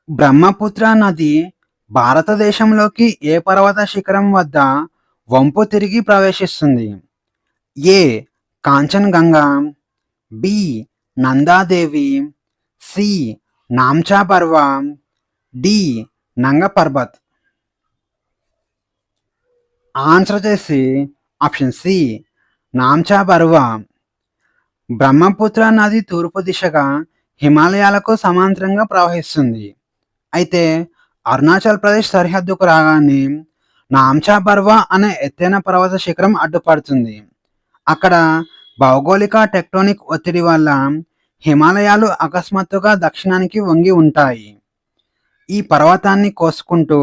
బ్రహ్మపుత్ర నది భారతదేశంలోకి ఏ పర్వత శిఖరం వద్ద వంపు తిరిగి ప్రవేశిస్తుంది? ఏ. కాంచన్‌గంగా, బి. నందాదేవి, సి. నామ్చా పర్వత, డి. నంగ పర్బత్. ఆన్సర్ వచ్చేసి ఆప్షన్ సి నామ్చా పర్వత. బ్రహ్మపుత్ర నది తూర్పు దిశగా హిమాలయాలకు సమాంతరంగా ప్రవహిస్తుంది. అయితే అరుణాచల్ ప్రదేశ్ సరిహద్దుకు రాగానే నామ్చా పర్వత అనే ఎత్తైన పర్వత శిఖరం అడ్డుపడుతుంది. అక్కడ భౌగోళిక టెక్టోనిక్ ఒత్తిడి వల్ల హిమాలయాలు అకస్మాత్తుగా దక్షిణానికి వంగి ఉంటాయి. ఈ పర్వతాన్ని కోసుకుంటూ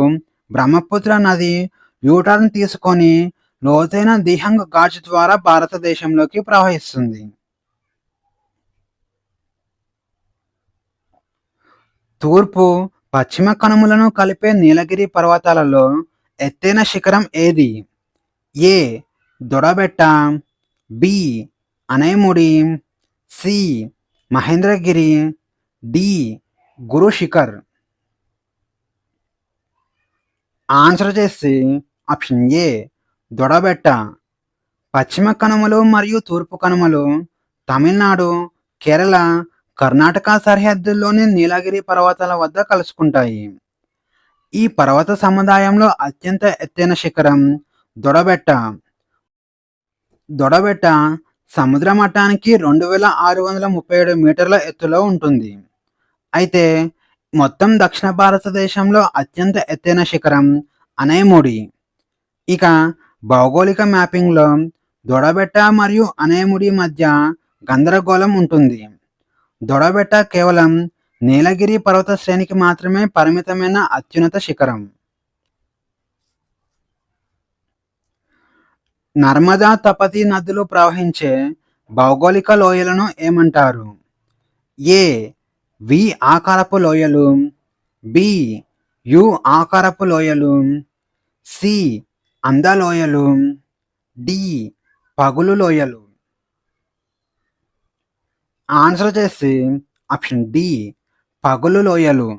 బ్రహ్మపుత్ర నది యూటర్న్ తీసుకొని లోతైన దిహంగ్ ఘాట్ ద్వారా భారతదేశంలోకి ప్రవహిస్తుంది. తూర్పు, పశ్చిమ కనుమలను కలిపే నీలగిరి పర్వతాలలో ఎత్తైన శిఖరం ఏది? A. Doddabetta, B. Anaimudi, C. Mahendragiri, D. Guru Shikhar. Answer చేసి ఆప్షన్ ఏ దొడబెట్ట. పశ్చిమ కనుమలు మరియు తూర్పు కనుమలు తమిళనాడు, కేరళ, కర్ణాటక సరిహద్దుల్లోని నీలగిరి పర్వతాల వద్ద కలుసుకుంటాయి. ఈ పర్వత సముదాయంలో అత్యంత ఎత్తైన శిఖరం దొడబెట్ట. దొడబెట్ట సముద్ర మట్టానికి 2637 మీటర్ల ఎత్తులో ఉంటుంది. అయితే మొత్తం దక్షిణ భారతదేశంలో అత్యంత ఎత్తైన శిఖరం అనైముడి. ఇక భౌగోళిక మ్యాపింగ్లో దొడబెట్ట మరియు అనైముడి మధ్య గందరగోళం ఉంటుంది. దొడబెట్ట కేవలం నీలగిరి పర్వత శ్రేణికి మాత్రమే పరిమితమైన అత్యున్నత శిఖరం. నర్మదా, తపతి నదులు ప్రవహించే భౌగోళిక లోయలను ఏమంటారు? ఏ. వి ఆకారపు లోయలు, బి. యు ఆకారపు లోయలు, సి. అందలోయలు, డి. పగులు లోయలు. ఆన్సర్ చేసి ఆప్షన్ డి పగులు లోయలు.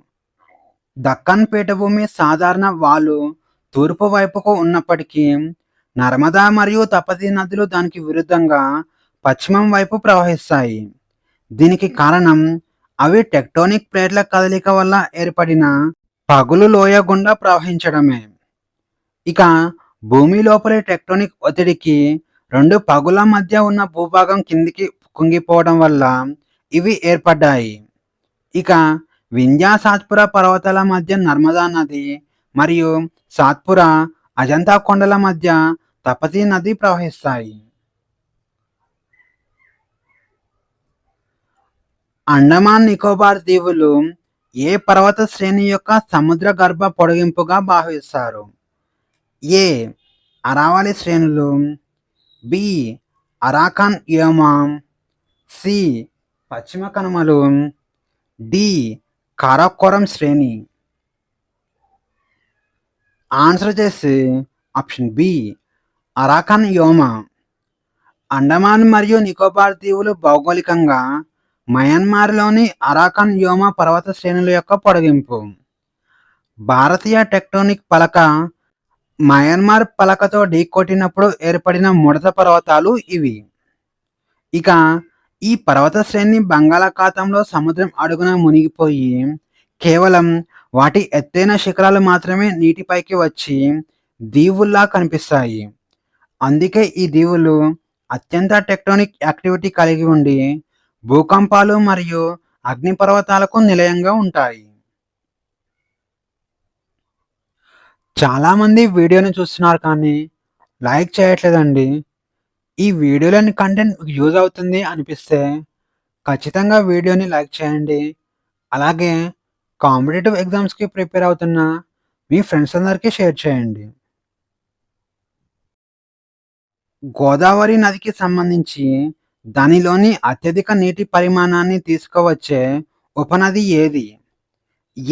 దక్కన్ పీఠభూమి సాధారణ వాలు తూర్పు వైపుకు ఉన్నప్పటికీ నర్మదా మరియు తపతి నదులు దానికి విరుద్ధంగా పశ్చిమం వైపు ప్రవహిస్తాయి. దీనికి కారణం అవి టెక్టోనిక్ ప్లేట్ల కదలిక వల్ల ఏర్పడిన పగులు లోయ గుండా ప్రవహించడమే. ఇక భూమి లోపలి టెక్టోనిక్ ఒత్తిడికి రెండు పగుల మధ్య ఉన్న భూభాగం కిందికి కుంగిపోవడం వల్ల ఇవి ఏర్పడ్డాయి. ఇక వింధ్యా సాత్పురా పర్వతాల మధ్య నర్మదా నది మరియు సాత్పురా అజంతా కొండల మధ్య తపతీ నది ప్రవహిస్తాయి. అండమాన్ నికోబార్ దీవులు ఏ పర్వత శ్రేణి యొక్క సముద్ర గర్భ పొడిగింపుగా భావిస్తారు? ఏ. అరావళి శ్రేణులు, బి. Arakan యోమా, C. పశ్చిమ కనుమలు, డి. కారాకోరం శ్రేణి. ఆన్సర్ చేసి ఆప్షన్ బి అరాకాన్ యోమా. అండమాన్ మరియు నికోబార్ దీవులు భౌగోళికంగా మయన్మార్లోని అరాకాన్ యోమా పర్వత శ్రేణుల యొక్క పొడిగింపు. భారతీయ టెక్టోనిక్ పలక మయన్మార్ పలకతో ఢీకొట్టినప్పుడు ఏర్పడిన ముడత పర్వతాలు ఇవి. ఇక ఈ పర్వత శ్రేణి బంగాళాఖాతంలో సముద్రం అడుగున మునిగిపోయి కేవలం వాటి ఎత్తైన శిఖరాలు మాత్రమే నీటిపైకి వచ్చి దీవుల్లా కనిపిస్తాయి. అందుకే ఈ దీవులు అత్యంత టెక్టోనిక్ యాక్టివిటీ కలిగి ఉండి భూకంపాలు మరియు అగ్నిపర్వతాలకు నిలయంగా ఉంటాయి. చాలామంది వీడియోని చూస్తున్నారు కానీ లైక్ చేయట్లేదండి. ఈ వీడియోలోని కంటెంట్ మీకు యూజ్ అవుతుంది అనిపిస్తే ఖచ్చితంగా వీడియోని లైక్ చేయండి. అలాగే కాంపిటేటివ్ ఎగ్జామ్స్కి ప్రిపేర్ అవుతున్న మీ ఫ్రెండ్స్ అందరికీ షేర్ చేయండి. గోదావరి నదికి సంబంధించి దానిలోని అత్యధిక నీటి పరిమాణాన్ని తీసుకువచ్చే ఉపనది ఏది?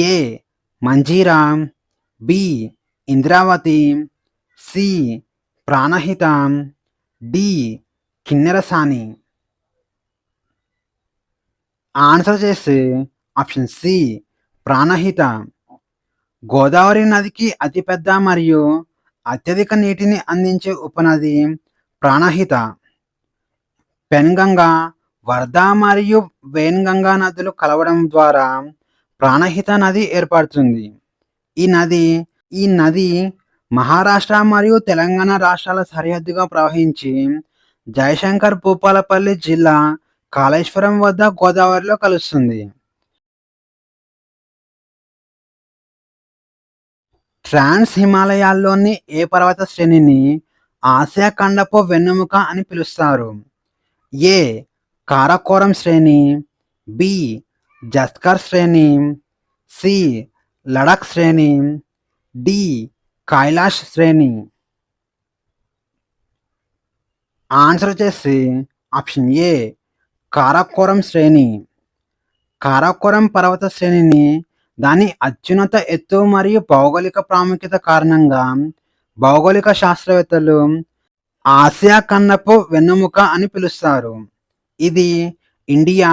A. Manjira, B. Indravati, C. Pranahita, D. Kinnerasani. Answer చేసి ఆప్షన్ సి ప్రాణహిత గోదావరి నదికి అతిపెద్ద మరియు అత్యధిక నీటిని అందించే ఉపనది ప్రాణహిత. పెన్గంగా, వర్ధా మరియు వేన్గంగా నదులు కలవడం ద్వారా ప్రాణహిత నది ఏర్పడుతుంది. ఈ నది మహారాష్ట్ర మరియు తెలంగాణ రాష్ట్రాల సరిహద్దుగా ప్రవహించి జయశంకర్ భూపాలపల్లి జిల్లా కాళేశ్వరం వద్ద గోదావరిలో కలుస్తుంది. ట్రాన్స్ హిమాలయాల్లోని ఏ పర్వత శ్రేణిని ఆసియా ఖండపు వెన్నెముక అని పిలుస్తారు? ఏ కారాకోరం శ్రేణి, బి జస్కర్ శ్రేణి, సి లడఖ్ శ్రేణి, డి కైలాష్ శ్రేణి. ఆన్సర్ వచ్చేసి ఆప్షన్ ఏ కారాకోరం శ్రేణి. కారాకోరం పర్వత శ్రేణిని దాని అత్యున్నత ఎత్తు మరియు భౌగోళిక ప్రాముఖ్యత కారణంగా భౌగోళిక శాస్త్రవేత్తలు ఆసియా ఖండపు వెన్నెముక అని పిలుస్తారు. ఇది ఇండియా,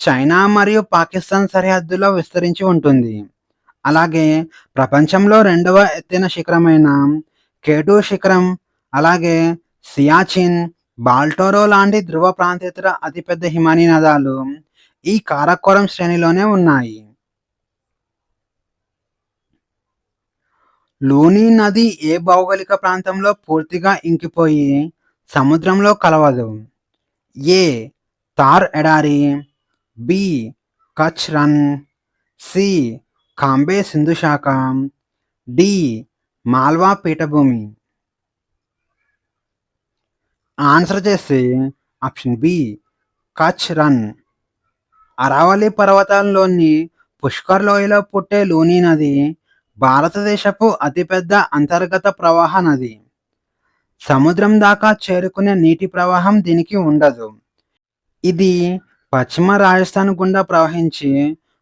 చైనా మరియు పాకిస్తాన్ సరిహద్దులో విస్తరించి ఉంటుంది. అలాగే ప్రపంచంలో రెండవ ఎత్తైన శిఖరమైన కేటూ శిఖరం, అలాగే సియాచిన్, బాల్టోరో లాంటి ధ్రువ ప్రాంతేతర అతిపెద్ద హిమానీ నదాలు ఈ కారాకోరం శ్రేణిలోనే ఉన్నాయి. లూని నది ఏ భౌగోళిక ప్రాంతంలో పూర్తిగా ఇంకిపోయి సముద్రంలో కలవదు? ఏ థార్ ఎడారి, బి కచ్ రన్, సి కాంబే సింధు శాఖ, డి మాల్వా పీఠభూమి. ఆన్సర్ చేసి ఆప్షన్ బి కచ్ రన్. అరావళి పర్వతాల్లోని పుష్కర్ లోయలో పుట్టే లూని నది భారతదేశపు అతిపెద్ద అంతర్గత ప్రవాహ నది. సముద్రం దాకా చేరుకునే నీటి ప్రవాహం దీనికి ఉండదు. ఇది పశ్చిమ రాజస్థాన్ గుండా ప్రవహించి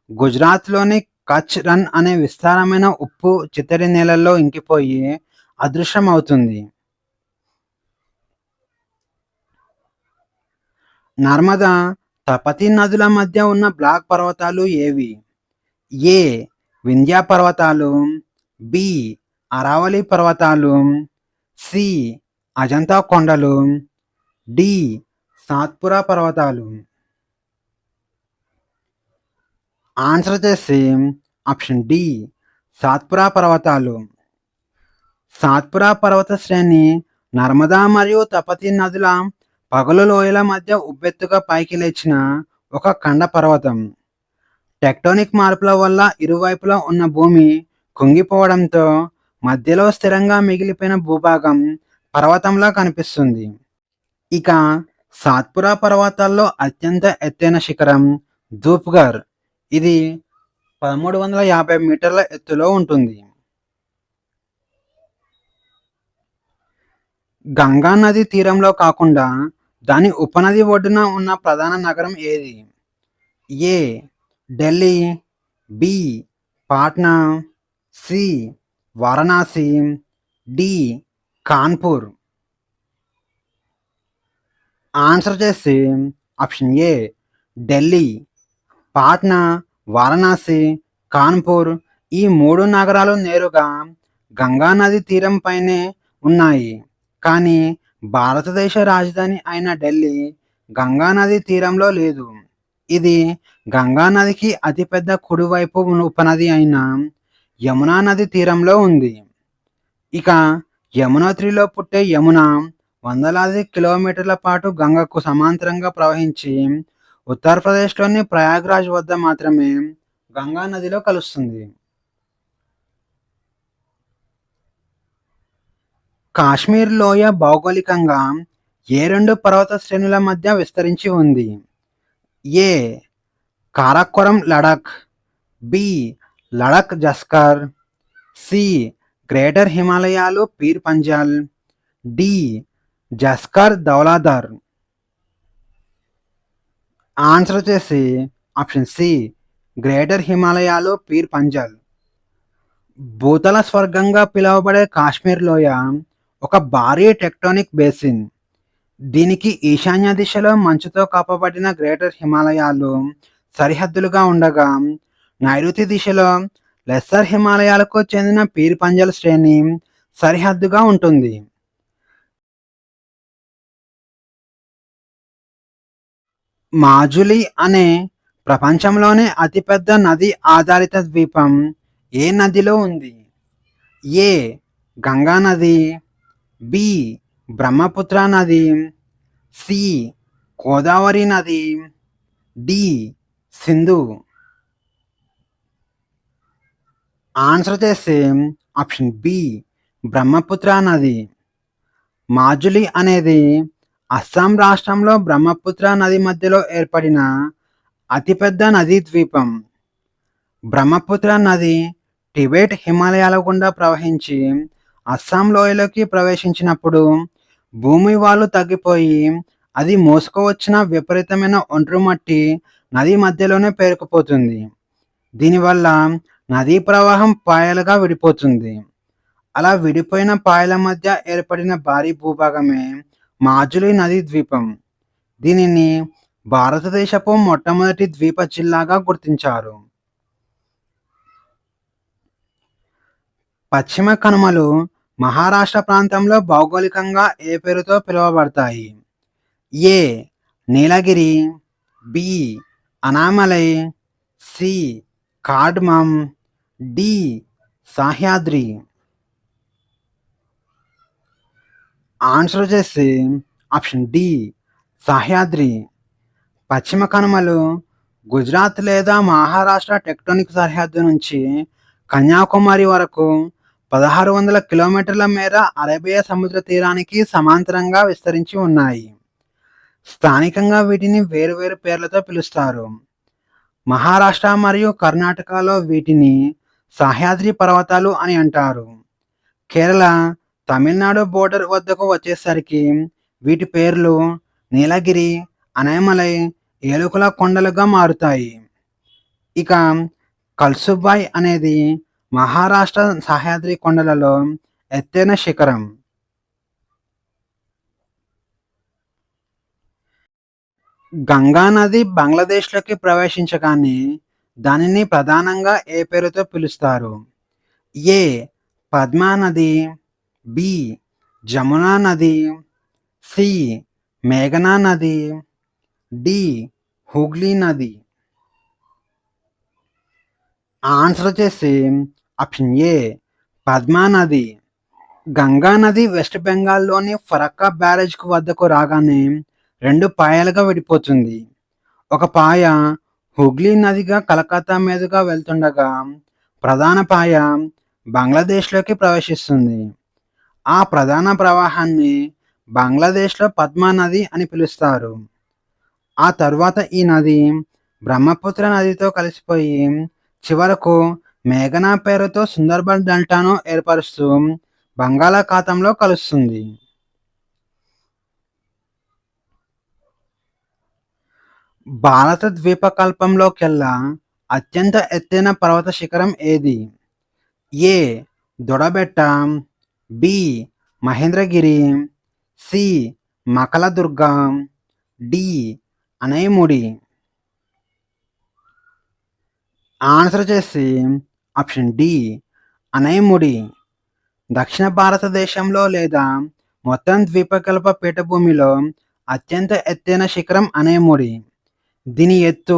గుజరాత్లోని కచ్ రన్ అనే విస్తారమైన ఉప్పు చిత్తడి నేలల్లో ఇంకిపోయి అదృశ్యమవుతుంది. నర్మదా, తపతి నదుల మధ్య ఉన్న బ్లాక్ పర్వతాలు ఏవి? ఏ వింధ్యా పర్వతాలు, బి అరావళి పర్వతాలు, సి అజంతా కొండలు, డి సాత్పురా పర్వతాలు. ఆన్సర్ చేసి ఆప్షన్ డి సాత్పురా పర్వతాలు. సాత్పురా పర్వత శ్రేణి నర్మదా మరియు తపతి నదుల పగలు లోయల మధ్య ఉబ్బెత్తుగా పైకి లేచిన ఒక ఖండ పర్వతం. టెక్టోనిక్ మార్పుల వల్ల ఇరువైపులా ఉన్న భూమి కుంగిపోవడంతో మధ్యలో స్థిరంగా మిగిలిపోయిన భూభాగం పర్వతంలా కనిపిస్తుంది. ఇక సాత్పురా పర్వతాల్లో అత్యంత ఎత్తైన శిఖరం ధూప్ఘర్. ఇది 1350 మీటర్ల ఎత్తులో ఉంటుంది. గంగా నది తీరంలో కాకుండా దాని ఉపనది ఒడ్డున ఉన్న ప్రధాన నగరం ఏది? A Delhi, B Patna, C Varanasi, D Kanpur. Answer చేసి ఆప్షన్ ఏ ఢిల్లీ. పాట్నా, వారణాసి, కాన్పూర్ ఈ 3 నగరాలు నేరుగా గంగా నది తీరం పైనే ఉన్నాయి. కానీ భారతదేశ రాజధాని అయిన ఢిల్లీ గంగా నది తీరంలో లేదు. ఇది గంగా నదికి అతిపెద్ద కుడివైపు ఉపనది అయిన యమునా నది తీరంలో ఉంది. ఇక యమునోత్రిలో పుట్టే యమున వందలాది కిలోమీటర్ల పాటు గంగకు సమాంతరంగా ప్రవహించి ఉత్తరప్రదేశ్లోని ప్రయాగ్రాజ్ వద్ద మాత్రమే గంగా నదిలో కలుస్తుంది. కాశ్మీర్ లోయ భౌగోళికంగా ఏ 2 పర్వత శ్రేణుల మధ్య విస్తరించి ఉంది? A Karakoram Ladakh, B Ladakh Zanskar, C greater హిమాలయాలు పీర్ పంజాల్, డి జస్కర్ ధౌలాధర్. ఆన్సర్ వచ్చేసి ఆప్షన్ సి గ్రేటర్ హిమాలయాలు పీర్ పంజాల్. భూతల స్వర్గంగా పిలువబడే కాశ్మీర్ లోయ ఒక భారీ టెక్టోనిక్ బేసిన్. దీనికి ఈశాన్య దిశలో మంచుతో కప్పబడిన గ్రేటర్ హిమాలయాలు సరిహద్దులుగా ఉండగా నైరుతి దిశలో లెస్సర్ హిమాలయాలకు చెందిన పీర్ పంజల్ శ్రేణి సరిహద్దుగా ఉంటుంది. మాజులి అనే ప్రపంచంలోనే అతిపెద్ద నది ఆధారిత ద్వీపం ఏ నదిలో ఉంది? ఏ గంగా నది, బి బ్రహ్మపుత్ర నది, సి గోదావరి నది, డి సింధు. ఆన్సర్ చేస్తే ఆప్షన్ బి బ్రహ్మపుత్ర నది. మాజులి అనేది అస్సాం రాష్ట్రంలో బ్రహ్మపుత్ర నది మధ్యలో ఏర్పడిన అతిపెద్ద నదీ ద్వీపం. బ్రహ్మపుత్ర నది టిబెట్ హిమాలయాల గుండా ప్రవహించి అస్సాం లోయలోకి ప్రవేశించినప్పుడు భూమి వాళ్ళు తగ్గిపోయి అది మోసుకువచ్చిన విపరీతమైన ఒండ్రుమట్టి నది మధ్యలోనే పేరుకుపోతుంది. దీనివల్ల నదీ ప్రవాహం పాయలుగా విడిపోతుంది. అలా విడిపోయిన పాయల మధ్య ఏర్పడిన భారీ భూభాగమే మాజులి నదీ ద్వీపం. దీనిని భారతదేశపు మొట్టమొదటి ద్వీప జిల్లాగా గుర్తించారు. పశ్చిమ కనుమలు మహారాష్ట్ర ప్రాంతంలో భౌగోళికంగా ఏ పేరుతో పిలువబడతాయి? A Nilgiri, B Anamalai, C cardamom, D Sahyadri. Answer వచ్చేసి ఆప్షన్ డి సహ్యాద్రి. పశ్చిమ కనుమలు గుజరాత్ లేదా మహారాష్ట్ర టెక్టోనిక్ సరిహద్దు నుంచి కన్యాకుమారి వరకు 1600 కిలోమీటర్ల మేర అరేబియా సముద్ర తీరానికి సమాంతరంగా విస్తరించి ఉన్నాయి. స్థానికంగా వీటిని వేరువేరు పేర్లతో పిలుస్తారు. మహారాష్ట్ర మరియు కర్ణాటకలో వీటిని సహ్యాద్రి పర్వతాలు అని అంటారు. కేరళ, తమిళనాడు బోర్డర్ వద్దకు వచ్చేసరికి వీటి పేర్లు నీలగిరి, అనైమలై, ఏలుకల కొండలుగా మారుతాయి. ఇక కల్సుబాయ్ అనేది మహారాష్ట్ర సహ్యాద్రి కొండలలో ఎత్తైన శిఖరం. గంగా నది బంగ్లాదేశ్లోకి ప్రవేశించగానే దానిని ప్రధానంగా ఏ పేరుతో పిలుస్తారు? ఏ పద్మా నది, బి జమునా నది, సి మేఘనా నది, డి హుగ్లీ నది. ఆన్సర్ వచ్చేసి ఆప్షన్ ఏ పద్మా నది. గంగా నది వెస్ట్ బెంగాల్లోని ఫరక్కా బ్యారేజ్కు వద్దకు రాగానే 2 పాయలుగా విడిపోతుంది. ఒక పాయ హుగ్లీ నదిగా కలకత్తా మీదుగా వెళ్తుండగా ప్రధాన పాయ బంగ్లాదేశ్లోకి ప్రవేశిస్తుంది. ఆ ప్రధాన ప్రవాహాన్ని బంగ్లాదేశ్లో పద్మా నది అని పిలుస్తారు. ఆ తర్వాత ఈ నది బ్రహ్మపుత్ర నదితో కలిసిపోయి చివరకు మేఘనా పేరుతో సుందర్బన్ డెల్టాను ఏర్పరుస్తూ బంగాళాఖాతంలో కలుస్తుంది. భారత ద్వీపకల్పంలోకెల్లా అత్యంత ఎత్తైన పర్వత శిఖరం ఏది? A Doddabetta, B Mahendragiri, C Makaladurga, D Anaimudi. Answer చేసి ఆప్షన్ డి అనైముడి. దక్షిణ భారతదేశంలో లేదా మొత్తం ద్వీపకల్ప పీఠభూమిలో అత్యంత ఎత్తైన శిఖరం అనైముడి. దీని ఎత్తు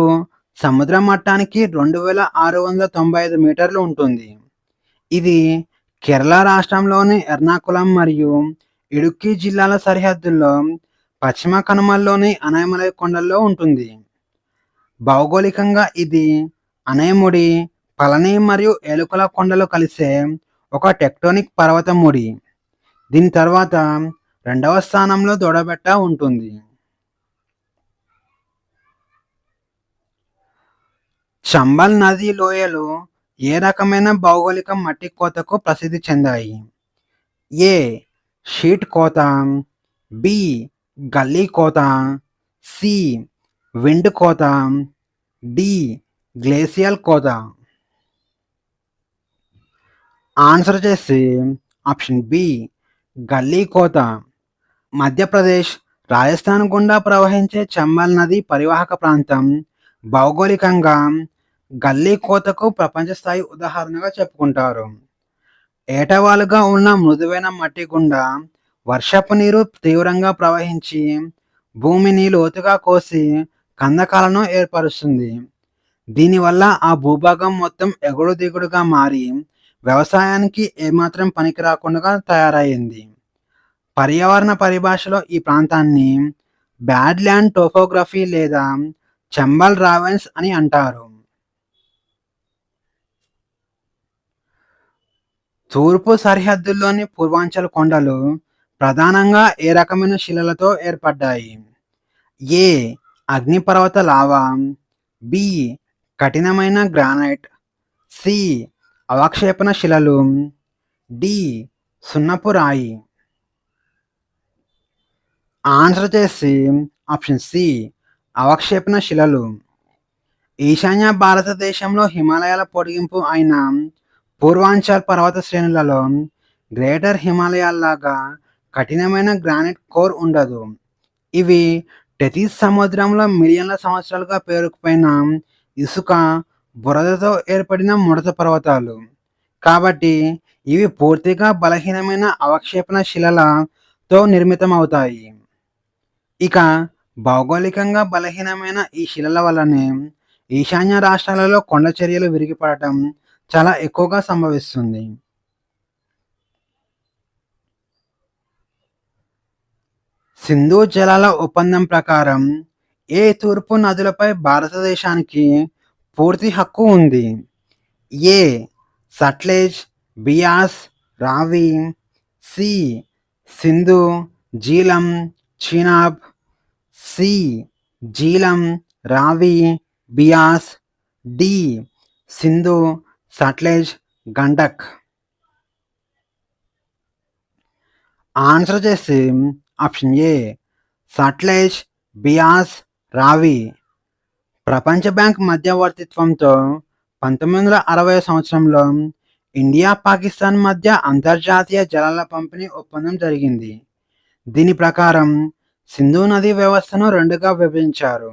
సముద్ర మట్టానికి 2695 మీటర్లు ఉంటుంది. ఇది కేరళ రాష్ట్రంలోని ఎర్నాకుళం మరియు ఇడుక్కి జిల్లాల సరిహద్దుల్లో పశ్చిమ కనుమల్లోని అనైమలై కొండల్లో ఉంటుంది. భౌగోళికంగా ఇది అనైముడి, పళని మరియు ఏలుకల కొండలు కలిసే ఒక టెక్టోనిక్ పర్వత ముడి. దీని తర్వాత 2వ స్థానంలో దొడబెట్ట ఉంటుంది. చంబల్ నది లోయలు ఏ రకమైన భౌగోళిక మట్టి కోతకు ప్రసిద్ధి చెందాయి? ఏ షీట్ కోత, బి గల్లీ కోత, సి విండ్ కోత, డి గ్లేసియల్ కోత. ఆన్సర్ చేసి ఆప్షన్ బి గల్లీ కోత. మధ్యప్రదేశ్, రాజస్థాన్ గుండా ప్రవహించే చంబల్ నది పరివాహక ప్రాంతం భౌగోళికంగా గల్లీ కోతకు ప్రపంచ స్థాయి ఉదాహరణగా చెప్పుకుంటారు. ఏటవాలుగా ఉన్న మృదువైన మట్టి గుండా వర్షపు నీరు తీవ్రంగా ప్రవహించి భూమిని లోతుగా కోసి కందకాలను ఏర్పరుస్తుంది. దీనివల్ల ఆ భూభాగం మొత్తం ఎగుడు దిగుడుగా మారి వ్యవసాయానికి ఏమాత్రం పనికి రాకుండా తయారయింది. పర్యావరణ పరిభాషలో ఈ ప్రాంతాన్ని బ్యాడ్‌ల్యాండ్ టోపోగ్రఫీ లేదా చంబల్ రావెన్స్ అని అంటారు. తూర్పు సరిహద్దుల్లోని పూర్వాంచల్ కొండలు ప్రధానంగా ఏ రకమైన శిలలతో ఏర్పడ్డాయి? ఏ. అగ్నిపర్వత లావా, బి. కఠినమైన గ్రానైట్, సి. అవక్షేపణ శిలలు, డి. సున్నపు రాయి. ఆన్సర్ వచ్చేసి ఆప్షన్ సి అవక్షేపణ శిలలు. ఈశాన్య భారతదేశంలో హిమాలయాల పొడిగింపు అయిన పూర్వాంచల్ పర్వత శ్రేణులలో గ్రేటర్ హిమాలయాల్లాగా కఠినమైన గ్రానైట్ కోర్ ఉండదు. ఇవి టెథిస్ సముద్రంలో మిలియన్ల సంవత్సరాలుగా పేరుకుపోయిన ఇసుక, బురదతో ఏర్పడిన ముడత పర్వతాలు. కాబట్టి ఇవి పూర్తిగా బలహీనమైన అవక్షేపణ శిలలతో నిర్మితమవుతాయి. ఇక భౌగోళికంగా బలహీనమైన ఈ శిలల వల్లనే ఈశాన్య రాష్ట్రాలలో కొండ చర్యలు విరిగిపడటం చాలా ఎక్కువగా సంభవిస్తుంది. సింధు జలాల ఒప్పందం ప్రకారం ఏ తూర్పు నదులపై భారతదేశానికి పూర్తి హక్కు ఉంది? ఏ. సట్లెజ్, బియాస్, రావి, సి. సింధు, జీలం, చీనాబ్, సి. జీలం, రావి, బియాస్, డి. సింధు, సట్లెజ్, గండక్. ఆన్సర్ వచ్చేసి ఆప్షన్ ఏ సట్లెజ్, బియాస్, రావి. ప్రపంచ బ్యాంక్ మధ్యవర్తిత్వంతో 1960 సంవత్సరంలో ఇండియా, పాకిస్తాన్ మధ్య అంతర్జాతీయ జలాల పంపిణీ ఒప్పందం జరిగింది. దీని ప్రకారం సింధు నదీ వ్యవస్థను రెండుగా విభజించారు.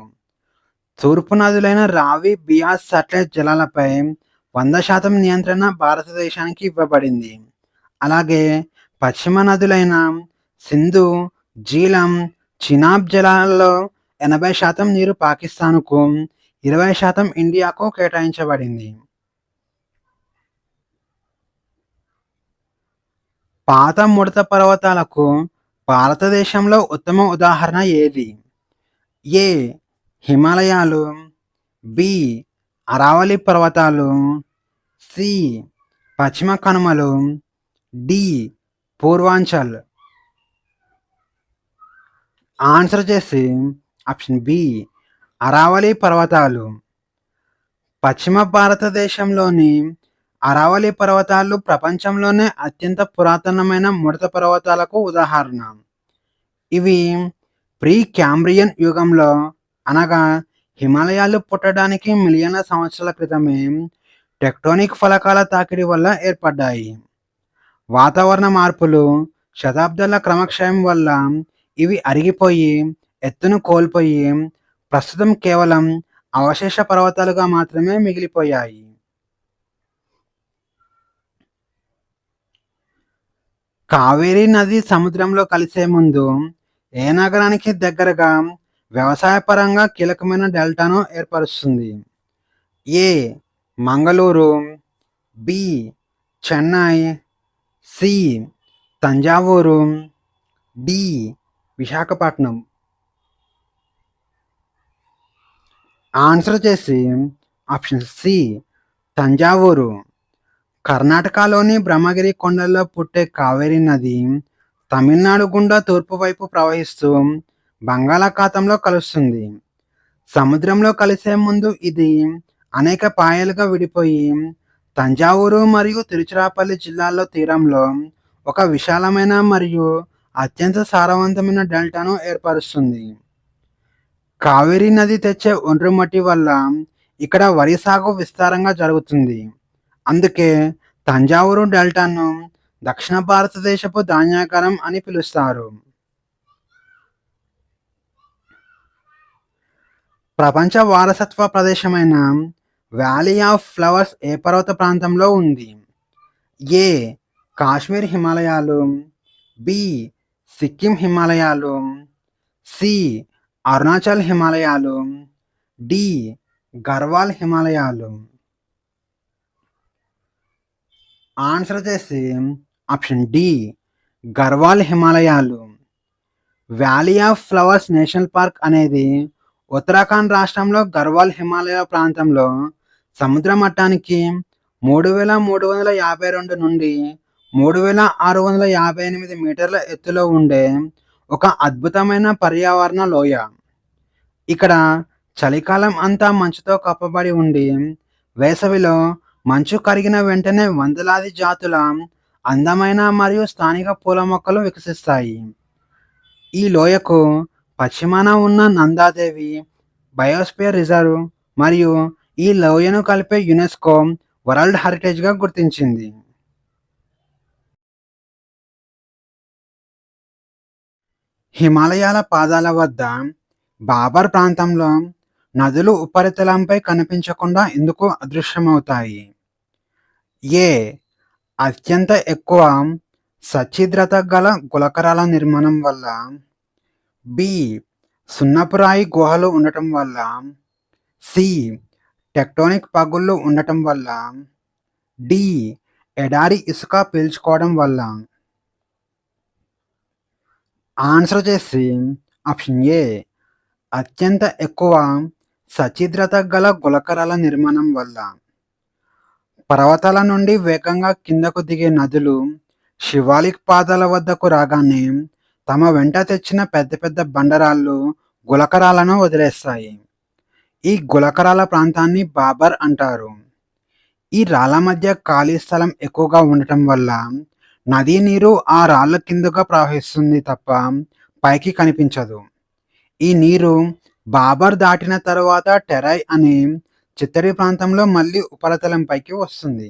తూర్పు నదులైన రావి, బియాస్, సట్లెజ్ జలాలపై 100% నియంత్రణ భారతదేశానికి ఇవ్వబడింది. అలాగే పశ్చిమ నదులైన సింధు, జీలం, చినాబ్ జలాలలో 80% నీరు పాకిస్తాన్కు, 20% ఇండియాకు కేటాయించబడింది. పాత ముడత పర్వతాలకు భారతదేశంలో ఉత్తమ ఉదాహరణ ఏది? ఏ. హిమాలయాలు, బి. అరావళి పర్వతాలు, సి. పశ్చిమ కనుమలు, డి. పూర్వాంచల్. ఆన్సర్ చేసి ఆప్షన్ బి అరావళి పర్వతాలు. పశ్చిమ భారతదేశంలోని అరావళి పర్వతాలు ప్రపంచంలోనే అత్యంత పురాతనమైన ముడత పర్వతాలకు ఉదాహరణ. ఇవి ప్రీ క్యాంబ్రియన్ యుగంలో అనగా హిమాలయాలు పుట్టడానికి మిలియన్ల సంవత్సరాల క్రితమే టెక్టోనిక్ ఫలకాల తాకిడి వల్ల ఏర్పడ్డాయి. వాతావరణ మార్పులు, శతాబ్దాల క్రమక్షయం వల్ల ఇవి అరిగిపోయి ఎత్తును కోల్పోయి ప్రస్తుతం కేవలం అవశేష పర్వతాలుగా మాత్రమే మిగిలిపోయాయి. కావేరీ నది సముద్రంలో కలిసే ముందు ఏ నగరానికి దగ్గరగా వ్యవసాయపరంగా కీలకమైన డెల్టాను ఏర్పరుస్తుంది? A. Mangaluru, B. Chennai, C. Thanjavur, D. Visakhapatnam. Answer చేసి ఆప్షన్ సి తంజావూరు. కర్ణాటకలోని బ్రహ్మగిరి కొండల్లో పుట్టే కావేరీ నది తమిళనాడు గుండా తూర్పు వైపు ప్రవహిస్తూ బంగాళాఖాతంలో కలుస్తుంది. సముద్రంలో కలిసే ముందు ఇది అనేక పాయలుగా విడిపోయి తంజావూరు మరియు తిరుచిరాపల్లి జిల్లాల్లో తీరంలో ఒక విశాలమైన మరియు అత్యంత సారవంతమైన డెల్టాను ఏర్పరుస్తుంది. కావేరీ నది తెచ్చే ఒండ్రు మట్టి వల్ల ఇక్కడ వరి సాగు విస్తారంగా జరుగుతుంది. అందుకే తంజావూరు డెల్టాను దక్షిణ భారతదేశపు ధాన్యాగారం అని పిలుస్తారు. ప్రపంచ వారసత్వ ప్రదేశమైన వ్యాలీ ఆఫ్ ఫ్లవర్స్ ఏ పర్వత ప్రాంతంలో ఉంది? ఏ కాశ్మీర్ హిమాలయాలు, బి సిక్కిం హిమాలయాలు, సి అరుణాచల్ హిమాలయాలు, డి గర్వాల్ హిమాలయాలు. ఆన్సర్ వచ్చేసి ఆప్షన్ డి గర్వాల్ హిమాలయాలు. Valley of flowers national park అనేది ఉత్తరాఖండ్ రాష్ట్రంలో గర్వాల్ హిమాలయ ప్రాంతంలో సముద్ర మట్టానికి 3,352 నుండి 3,658 మీటర్ల ఎత్తులో ఉండే ఒక అద్భుతమైన పర్యావరణ లోయ. ఇక్కడ చలికాలం అంతా మంచుతో కప్పబడి ఉండి వేసవిలో మంచు కరిగిన వెంటనే వందలాది జాతుల అందమైన మరియు స్థానిక పూల మొక్కలు వికసిస్తాయి. ఈ లోయకు పశ్చిమాన ఉన్న నందాదేవి బయోస్పియర్ రిజర్వ్ మరియు ఈ లోయను కలిపే యునెస్కో వరల్డ్ హెరిటేజ్గా గుర్తించింది. హిమాలయాల పాదాల వద్ద బాబర్ ప్రాంతంలో నదులు ఉపరితలంపై కనిపించకుండా ఎందుకు అదృశ్యమవుతాయి? ఏ అత్యంత ఎక్కువ సచ్ఛిద్రత గల గులకరాల నిర్మాణం వల్ల, బి సున్నపురాయి గుహలు ఉండటం వల్ల, సి టెక్టోనిక్ పగుళ్ళు ఉండటం వల్ల, డి ఎడారి ఇసుక పీల్చుకోవడం వల్ల. ఆన్సర్ వచ్చేసి ఆప్షన్ ఏ అత్యంత ఎక్కువ సచ్ఛిద్రత గల గులకరాల నిర్మాణం వల్ల. పర్వతాల నుండి వేగంగా కిందకు దిగే నదులు శివాలిక్ పాదాల వద్దకు రాగానే తమ వెంట తెచ్చిన పెద్ద పెద్ద బండరాళ్ళు గులకరాలను వదిలేస్తాయి. ఈ గులకరాల ప్రాంతాన్ని బాబర్ అంటారు. ఈ రాళ్ళ మధ్య ఖాళీ స్థలం ఎక్కువగా ఉండటం వల్ల నదీ నీరు ఆ రాళ్ళ కిందగా ప్రవహిస్తుంది తప్ప పైకి కనిపించదు. ఈ నీరు బాబర్ దాటిన తరువాత టెరై అనే చిత్తడి ప్రాంతంలో మళ్ళీ ఉపరితలంపైకి వస్తుంది.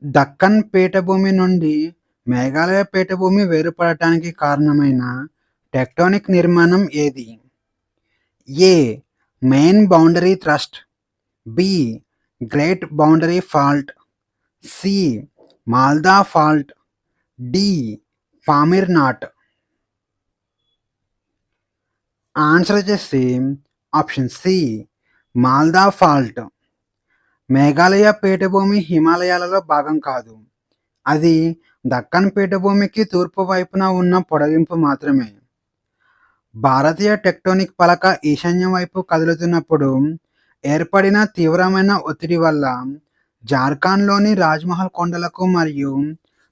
దక్కన్ పీఠభూమి నుండి మేఘాలయ పీఠభూమి వేరుపడటానికి కారణమైన టెక్టోనిక్ నిర్మాణం ఏది? A main boundary thrust, B great boundary fault, C Malda fault, D Pamir knot. Answer వచ్చేసి option C Malda fault. Meghalaya పీఠభూమి హిమాలయాలలో భాగం కాదు. అది దక్కన్ పీఠభూమికి తూర్పు వైపున ఉన్న పొడిగింపు మాత్రమే. భారతీయ టెక్టోనిక్ పలక ఈశాన్యం వైపు కదులుతున్నప్పుడు ఏర్పడిన తీవ్రమైన ఒత్తిడి వల్ల జార్ఖండ్లోని రాజ్మహల్ కొండలకు మరియు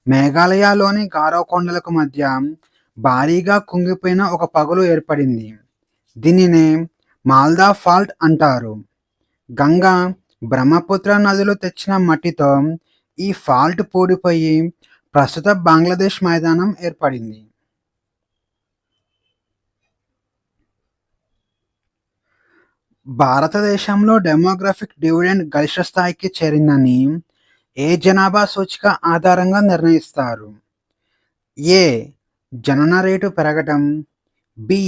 మేఘాలయలోని గారో కొండలకు మధ్య భారీగా కుంగిపోయిన ఒక పగులు ఏర్పడింది. దీనినే మాల్దా ఫాల్ట్ అంటారు. గంగా, బ్రహ్మపుత్ర నదులు తెచ్చిన మట్టితో ఈ ఫాల్ట్ పూడిపోయి ప్రస్తుత బంగ్లాదేశ్ మైదానం ఏర్పడింది. భారతదేశంలో డెమోగ్రఫిక్ డివిడెండ్ గరిష్ట స్థాయికి చేరిందని ఏ జనాభా సూచిక ఆధారంగా నిర్ణయిస్తారు? ఏ జనన రేటు పెరగటం, బి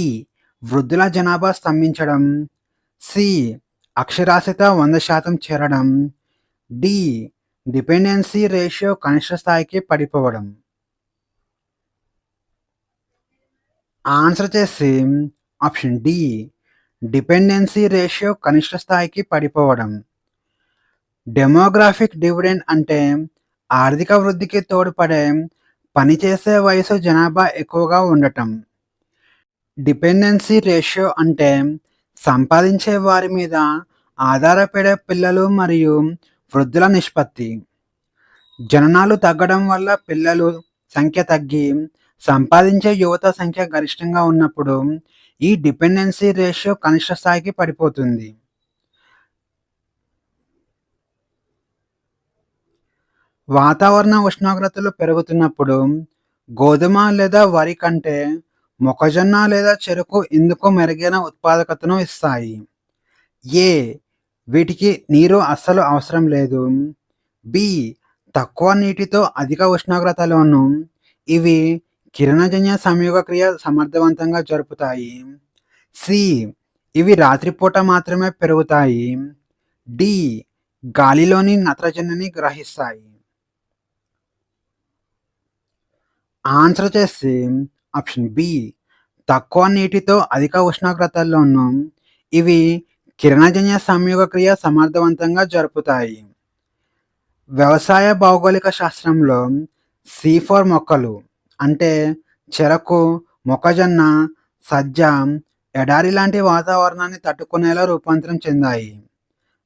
వృద్ధుల జనాభా స్తంభించడం, సి అక్షరాస్యత 100% చేరడం, డి డిపెండెన్సీ రేషియో కనిష్ట స్థాయికి పడిపోవడం. ఆన్సర్ చేసి ఆప్షన్ డి డిపెండెన్సీ రేషియో కనిష్ట స్థాయికి పడిపోవడం. డెమోగ్రాఫిక్ డివిడెండ్ అంటే ఆర్థిక వృద్ధికి తోడ్పడే పనిచేసే వయసు జనాభా ఎక్కువగా ఉండటం. డిపెండెన్సీ రేషియో అంటే సంపాదించే వారి మీద ఆధారపడే పిల్లలు మరియు వృద్ధుల నిష్పత్తి. జననాలు తగ్గడం వల్ల పిల్లలు సంఖ్య తగ్గి సంపాదించే యువత సంఖ్య గరిష్టంగా ఉన్నప్పుడు ఈ డిపెండెన్సీ రేషియో కనిష్ట స్థాయికి పడిపోతుంది. వాతావరణ ఉష్ణోగ్రతలు పెరుగుతున్నప్పుడు గోధుమ లేదా వరి కంటే మొక్కజొన్న లేదా చెరుకు ఎందుకు మెరుగైన ఉత్పాదకతను ఇస్తాయి? ఏ వీటికి నీరు అస్సలు అవసరం లేదు, బి తక్కువ నీటితో అధిక ఉష్ణోగ్రతలోనూ ఇవి కిరణజన్య సంయోగ క్రియ సమర్థవంతంగా జరుపుతాయి, సి ఇవి రాత్రిపూట మాత్రమే పెరుగుతాయి. డి. గాలిలోని నత్రజనిని గ్రహిస్తాయి. ఆన్సర్ వచ్చేసి ఆప్షన్ బి. తక్కువ నీటితో అధిక ఉష్ణోగ్రతల్లోనూ ఇవి కిరణజన్య సంయోగ క్రియ సమర్థవంతంగా జరుపుతాయి. వ్యవసాయ భౌగోళిక శాస్త్రంలో C4 మొక్కలు అంటే చెరకు, మొక్కజొన్న, సజ్జ, ఎడారి లాంటి వాతావరణాన్ని తట్టుకునేలా రూపాంతరం చెందాయి.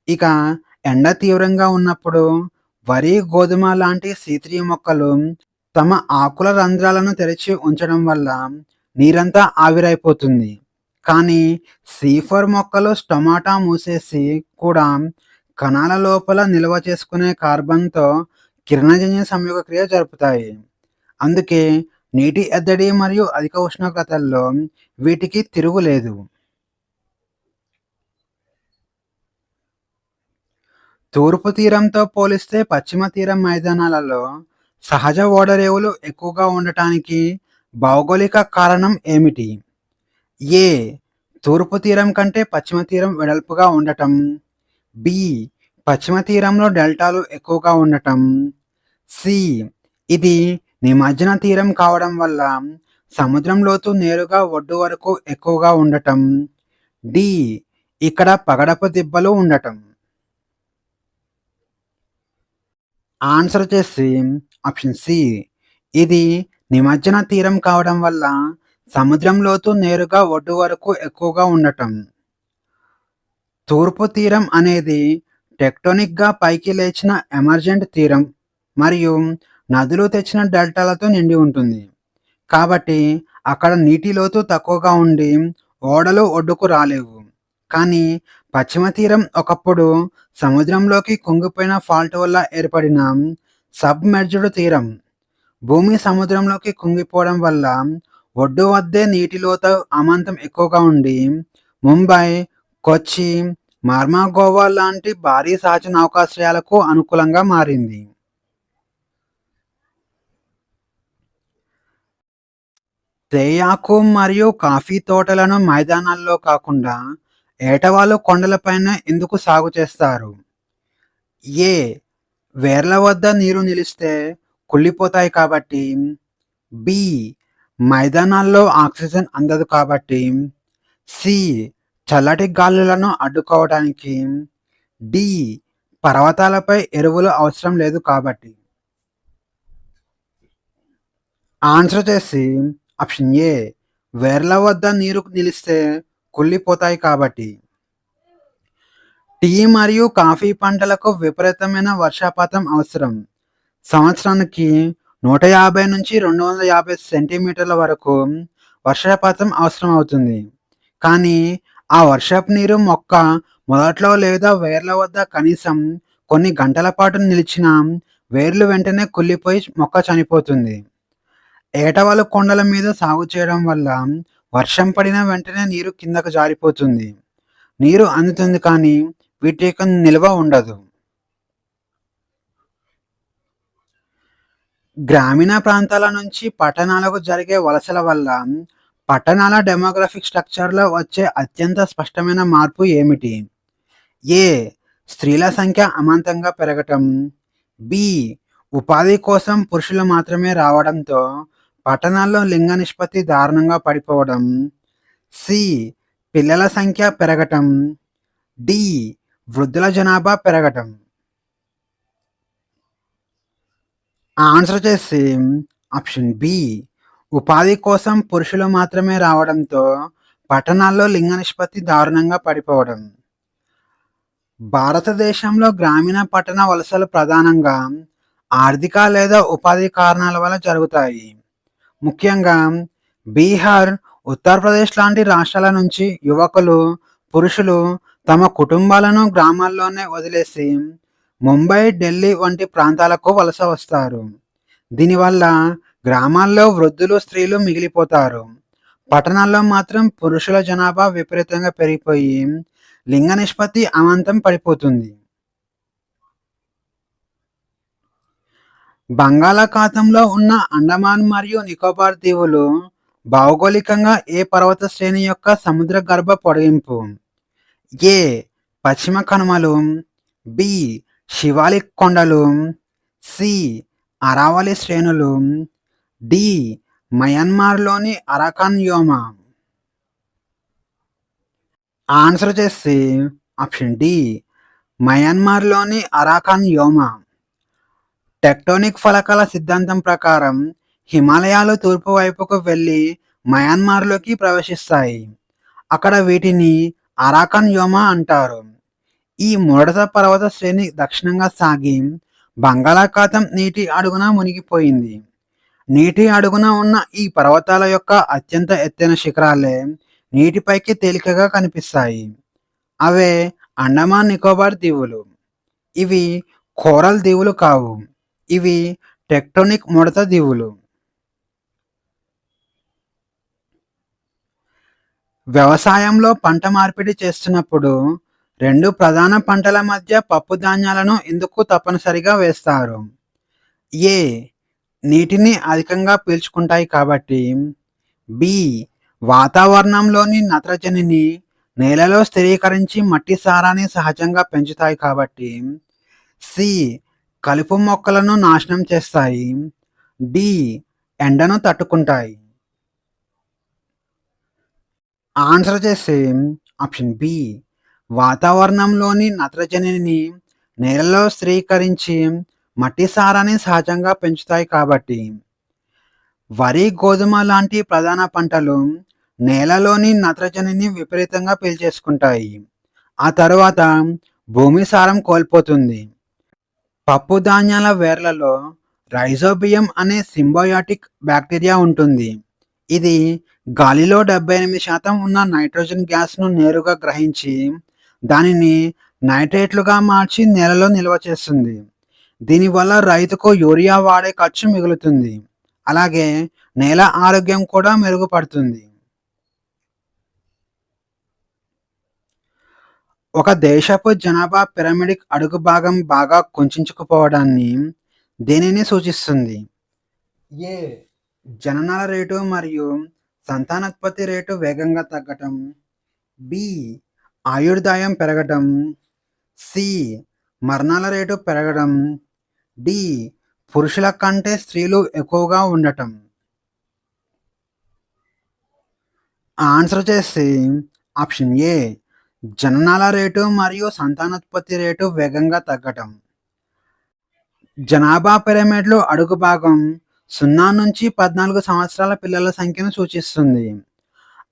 ఇక ఎండ తీవ్రంగా ఉన్నప్పుడు వరి, గోధుమ లాంటి C3 మొక్కలు తమ ఆకుల రంధ్రాలను తెరిచి ఉంచడం వల్ల నీరంతా ఆవిరైపోతుంది. కానీ C4 మొక్కలు స్టొమాటా మూసేసి కూడా కణాల లోపల నిల్వ చేసుకునే కార్బన్‌తో కిరణజన్య సంయోగ క్రియ జరుపుతాయి. అందుకే నీటి ఎద్దడి మరియు అధిక ఉష్ణోగ్రతల్లో వీటికి తిరుగులేదు. తూర్పు తీరంతో పోలిస్తే పశ్చిమ తీరం మైదానాలలో సహజ ఓడరేవులు ఎక్కువగా ఉండటానికి భౌగోళిక కారణం ఏమిటి? ఏ. తూర్పు తీరం కంటే పశ్చిమ తీరం వెడల్పుగా ఉండటం. బి. పశ్చిమ తీరంలో డెల్టాలు ఎక్కువగా ఉండటం. సి. ఇది నిమజ్జన తీరం కావడం వల్ల సముద్రం లోతు నేరుగా ఒడ్డు వరకు ఎక్కువగా ఉండటం. డి. ఇక్కడ పగడపు దిబ్బలు ఉండటం. ఆన్సర్ వచ్చేసి ఆప్షన్ సి. ఇది నిమజ్జన తీరం కావడం వల్ల సముద్రం లోతు నేరుగా ఒడ్డు వరకు ఎక్కువగా ఉండటం. తూర్పు తీరం అనేది టెక్టోనిక్గా పైకి లేచిన ఎమర్జెంట్ తీరం మరియు నదులు తెచ్చిన డెల్టాలతో నిండి ఉంటుంది. కాబట్టి అక్కడ నీటి లోతు తక్కువగా ఉండి ఓడలు ఒడ్డుకు రాలేవు. కానీ పశ్చిమ తీరం ఒకప్పుడు సముద్రంలోకి కుంగిపోయిన ఫాల్ట్ వల్ల ఏర్పడిన సబ్మెర్జ్డ్ తీరం. భూమి సముద్రంలోకి కుంగిపోవడం వల్ల ఒడ్డు వద్దే నీటి లోతు అమాంతం ఎక్కువగా ఉండి ముంబై, కొచ్చి, మార్మాగోవా లాంటి భారీ సహజ నౌకాశ్రయాలకు అనుకూలంగా మారింది. తేయాకు మరియు కాఫీ తోటలను మైదానాల్లో కాకుండా ఏటవాలు కొండలపైన ఎందుకు సాగు చేస్తారు? ఏ. వేర్ల వద్ద నీరు నిలిస్తే కుళ్ళిపోతాయి కాబట్టి. బి. మైదానాల్లో ఆక్సిజన్ అందదు కాబట్టి. సి. చల్లటి గాలులను అడ్డుకోవడానికి. డి. పర్వతాలపై ఎరువులు అవసరం లేదు కాబట్టి. ఆన్సర్ వచ్చేసి ఆప్షన్ ఏ. వేర్ల వద్ద నీరు నిలిస్తే కుళ్ళిపోతాయి కాబట్టి. టీ మరియు కాఫీ పంటలకు విపరీతమైన వర్షపాతం అవసరం. సంవత్సరానికి 150 నుంచి 250 సెంటీమీటర్ల వరకు వర్షపాతం అవసరం అవుతుంది. కానీ ఆ వర్షపు నీరు మొక్క మొదట్లో లేదా వేర్ల వద్ద కనీసం కొన్ని గంటల పాటు నిలిచిన వేర్లు వెంటనే కుళ్ళిపోయి మొక్క చనిపోతుంది. ఏటవాలు కొండల మీద సాగు చేయడం వల్ల వర్షం పడిన వెంటనే నీరు కిందకు జారిపోతుంది. నీరు అందుతుంది కానీ వీటి యొక్క నిల్వ ఉండదు. గ్రామీణ ప్రాంతాల నుంచి పట్టణాలకు జరిగే వలసల వల్ల పట్టణాల డెమోగ్రఫిక్ స్ట్రక్చర్లో వచ్చే అత్యంత స్పష్టమైన మార్పు ఏమిటి? ఏ. స్త్రీల సంఖ్య అమాంతంగా పెరగటం. బి. ఉపాధి కోసం పురుషులు మాత్రమే రావడంతో పట్టణాల్లో లింగ నిష్పత్తి దారుణంగా పడిపోవడం. సి. పిల్లల సంఖ్య పెరగటం. డి. వృద్ధుల జనాభా పెరగటం. ఆన్సర్ వచ్చేసి ఆప్షన్ బి. ఉపాధి కోసం పురుషులు మాత్రమే రావడంతో పట్టణాల్లో లింగ నిష్పత్తి దారుణంగా పడిపోవడం. భారతదేశంలో గ్రామీణ పట్టణ వలసలు ప్రధానంగా ఆర్థిక లేదా ఉపాధి కారణాల వల్ల జరుగుతాయి. ముఖ్యంగా బీహార్, ఉత్తరప్రదేశ్ లాంటి రాష్ట్రాల నుంచి యువకులు, పురుషులు తమ కుటుంబాలను గ్రామాల్లోనే వదిలేసి ముంబై, ఢిల్లీ వంటి ప్రాంతాలకు వలస వస్తారు. దీనివల్ల గ్రామాల్లో వృద్ధులు, స్త్రీలు మిగిలిపోతారు. పట్టణాల్లో మాత్రం పురుషుల జనాభా విపరీతంగా పెరిగిపోయి లింగ నిష్పత్తి అమాంతం పడిపోతుంది. బంగాళాఖాతంలో ఉన్న అండమాన్ మరియు నికోబార్ దీవులు భౌగోళికంగా ఏ పర్వత శ్రేణి యొక్క సముద్ర గర్భ పొడిగింపు? ఏ పశ్చిమ కనుమలు, బి శివాలిక్ కొండలు, సి అరావళి శ్రేణులు, డి మయన్మార్లోని అరాకాన్ వ్యోమ. ఆన్సర్ వచ్చేసి ఆప్షన్ డి మయన్మార్లోని అరాకాన్ వ్యోమ. టెక్టోనిక్ ఫలకాల సిద్ధాంతం ప్రకారం హిమాలయాలు తూర్పు వైపుకు వెళ్ళి మయన్మార్లోకి ప్రవేశిస్తాయి. అక్కడ వీటిని అరాకాన్ వ్యోమ అంటారు. ఈ ముడత పర్వత శ్రేణి దక్షిణంగా సాగి బంగాళాఖాతం నీటి అడుగున మునిగిపోయింది. నీటి అడుగున ఉన్న ఈ పర్వతాల యొక్క అత్యంత ఎత్తైన శిఖరాలే నీటిపైకి తేలికగా కనిపిస్తాయి. అవే అండమాన్ నికోబార్ దీవులు. ఇవి కోరల్ దీవులు కావు. ఇవి టెక్టోనిక్ ముడత దీవులు. వ్యవసాయంలో పంట మార్పిడి చేస్తున్నప్పుడు రెండు ప్రధాన పంటల మధ్య పప్పు ధాన్యాలను ఎందుకు తప్పనిసరిగా వేస్తారు? ఏ నీటిని అధికంగా పీల్చుకుంటాయి కాబట్టి, బి వాతావరణంలోని నత్రజనిని నేలలో స్థిరీకరించి మట్టి సారాన్ని సహజంగా పెంచుతాయి కాబట్టి, సి కలుపు మొక్కలను నాశనం చేస్తాయి, డి ఎండను తట్టుకుంటాయి. ఆన్సర్ చేసి ఆప్షన్ బి వాతావరణంలోని నత్రజనిని నేలలో స్థిరీకరించి మట్టి సారాన్ని సహజంగా పెంచుతాయి కాబట్టి. వరి, గోధుమ లాంటి ప్రధాన పంటలు నేలలోని నత్రజనిని విపరీతంగా పీల్చేసుకుంటాయి. ఆ తరువాత భూమి సారం కోల్పోతుంది. పప్పు ధాన్యాల వేర్లలో రైజోబియం అనే సింబయోటిక్ బ్యాక్టీరియా ఉంటుంది. ఇది గాలిలో 78% ఉన్న నైట్రోజన్ గ్యాస్ను నేరుగా గ్రహించి దానిని నైట్రేట్లుగా మార్చి నేలలో నిల్వ చేస్తుంది. దీనివల్ల రైతుకు యూరియా వాడే ఖర్చు మిగులుతుంది. అలాగే నేల ఆరోగ్యం కూడా మెరుగుపడుతుంది. ఒక దేశపు జనాభా పిరమిడిక్ అడుగు భాగం బాగా కుంచుకుపోవడాన్ని దేనిని సూచిస్తుంది? ఏ జననాల రేటు మరియు సంతానోత్పత్తి రేటు వేగంగా తగ్గటం, బి ఆయుర్దాయం పెరగడం, సి మరణాల రేటు పెరగడం, డి పురుషుల కంటే స్త్రీలు ఎక్కువగా ఉండటం. ఆన్సర్ వచ్చేసి ఆప్షన్ ఏ జననాల రేటు మరియు సంతానోత్పత్తి రేటు వేగంగా తగ్గటం. జనాభా పిరమిడ్లో అడుగు భాగం 0 నుంచి 14 సంవత్సరాల పిల్లల సంఖ్యను సూచిస్తుంది.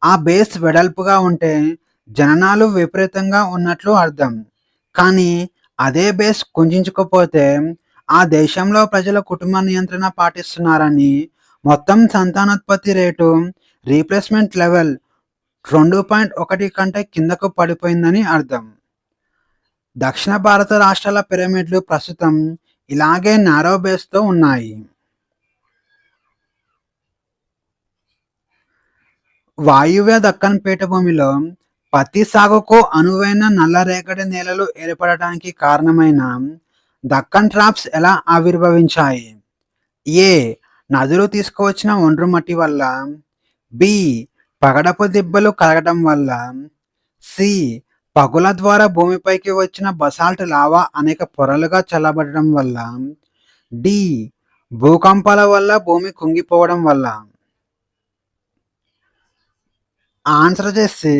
ఆ బేస్ వెడల్పుగా ఉంటే జననాలు విపరీతంగా ఉన్నట్లు అర్థం. కానీ అదే బేస్ కుంచుకుపోతే ఆ దేశంలో ప్రజల కుటుంబ నియంత్రణ పాటిస్తున్నారని, మొత్తం సంతానోత్పత్తి రేటు రీప్లేస్మెంట్ లెవెల్ 2.1 కంటే కిందకు పడిపోయిందని అర్థం. దక్షిణ భారత రాష్ట్రాల పిరమిడ్లు ప్రస్తుతం ఇలాగే నారో బేస్తో ఉన్నాయి. వాయువ్య దక్కన్ పీఠభూమిలో పత్తి సాగుకు అనువైన నల్లరేగడి నేలలు ఏర్పడటానికి కారణమైన దక్కన్ ట్రాప్స్ ఎలా ఆవిర్భవించాయి? ఏ నదులు తీసుకువచ్చిన ఒండ్రు మట్టి వల్ల, బి పగడపు దిబ్బలు కరగడం వల్ల, సి పగుల ద్వారా భూమిపైకి వచ్చిన బసాల్ట్ లావా అనేక పొరలుగా చల్లబడడం వల్ల, డి భూకంపాల వల్ల భూమి కుంగిపోవడం వల్ల. ఆన్సర్ చేసి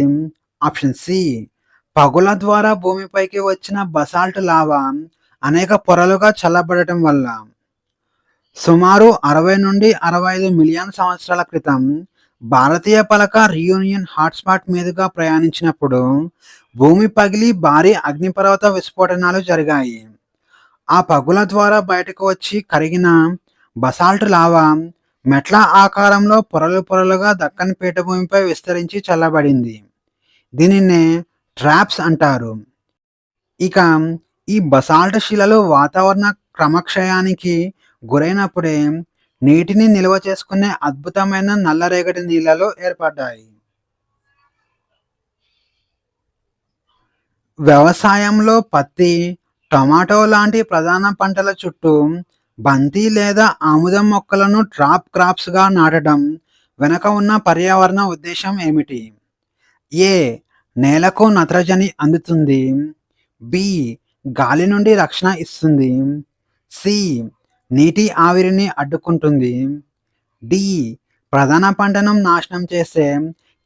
ఆప్షన్ సి పగుల ద్వారా భూమిపైకి వచ్చిన బసాల్ట్ లావా అనేక పొరలుగా చల్లబడటం వల్ల. సుమారు 60 నుండి 65 మిలియన్ సంవత్సరాల క్రితం భారతీయ పలక రీయూనియన్ హాట్స్పాట్ మీదుగా ప్రయాణించినప్పుడు భూమి పగిలి భారీ అగ్నిపర్వత విస్ఫోటనాలు జరిగాయి. ఆ పగుల ద్వారా బయటకు వచ్చి కరిగిన బసాల్ట్ లావా మెట్ల ఆకారంలో పొరలు పొరలుగా దక్కన్ పీఠభూమిపై విస్తరించి చల్లబడింది. దీనినే ట్రాప్స్ అంటారు. ఇక ఈ బసాల్ట్ శిలలు వాతావరణ క్రమక్షయానికి గురైనప్పుడే నీటిని నిల్వ చేసుకునే అద్భుతమైన నల్లరేగడి నీళ్లలో ఏర్పడ్డాయి. వ్యవసాయంలో పత్తి, టొమాటో లాంటి ప్రధాన పంటల చుట్టూ బంతి లేదా ఆముదం మొక్కలను ట్రాప్ క్రాప్స్గా నాటడం వెనక ఉన్న పర్యావరణ ఉద్దేశం ఏమిటి? ఏ. నేలకు నత్రజని అందుతుంది. బి. గాలి నుండి రక్షణ ఇస్తుంది. సి. నీటి ఆవిరిని అడ్డుకుంటుంది. డి. ప్రధాన పంటను నాశనం చేసే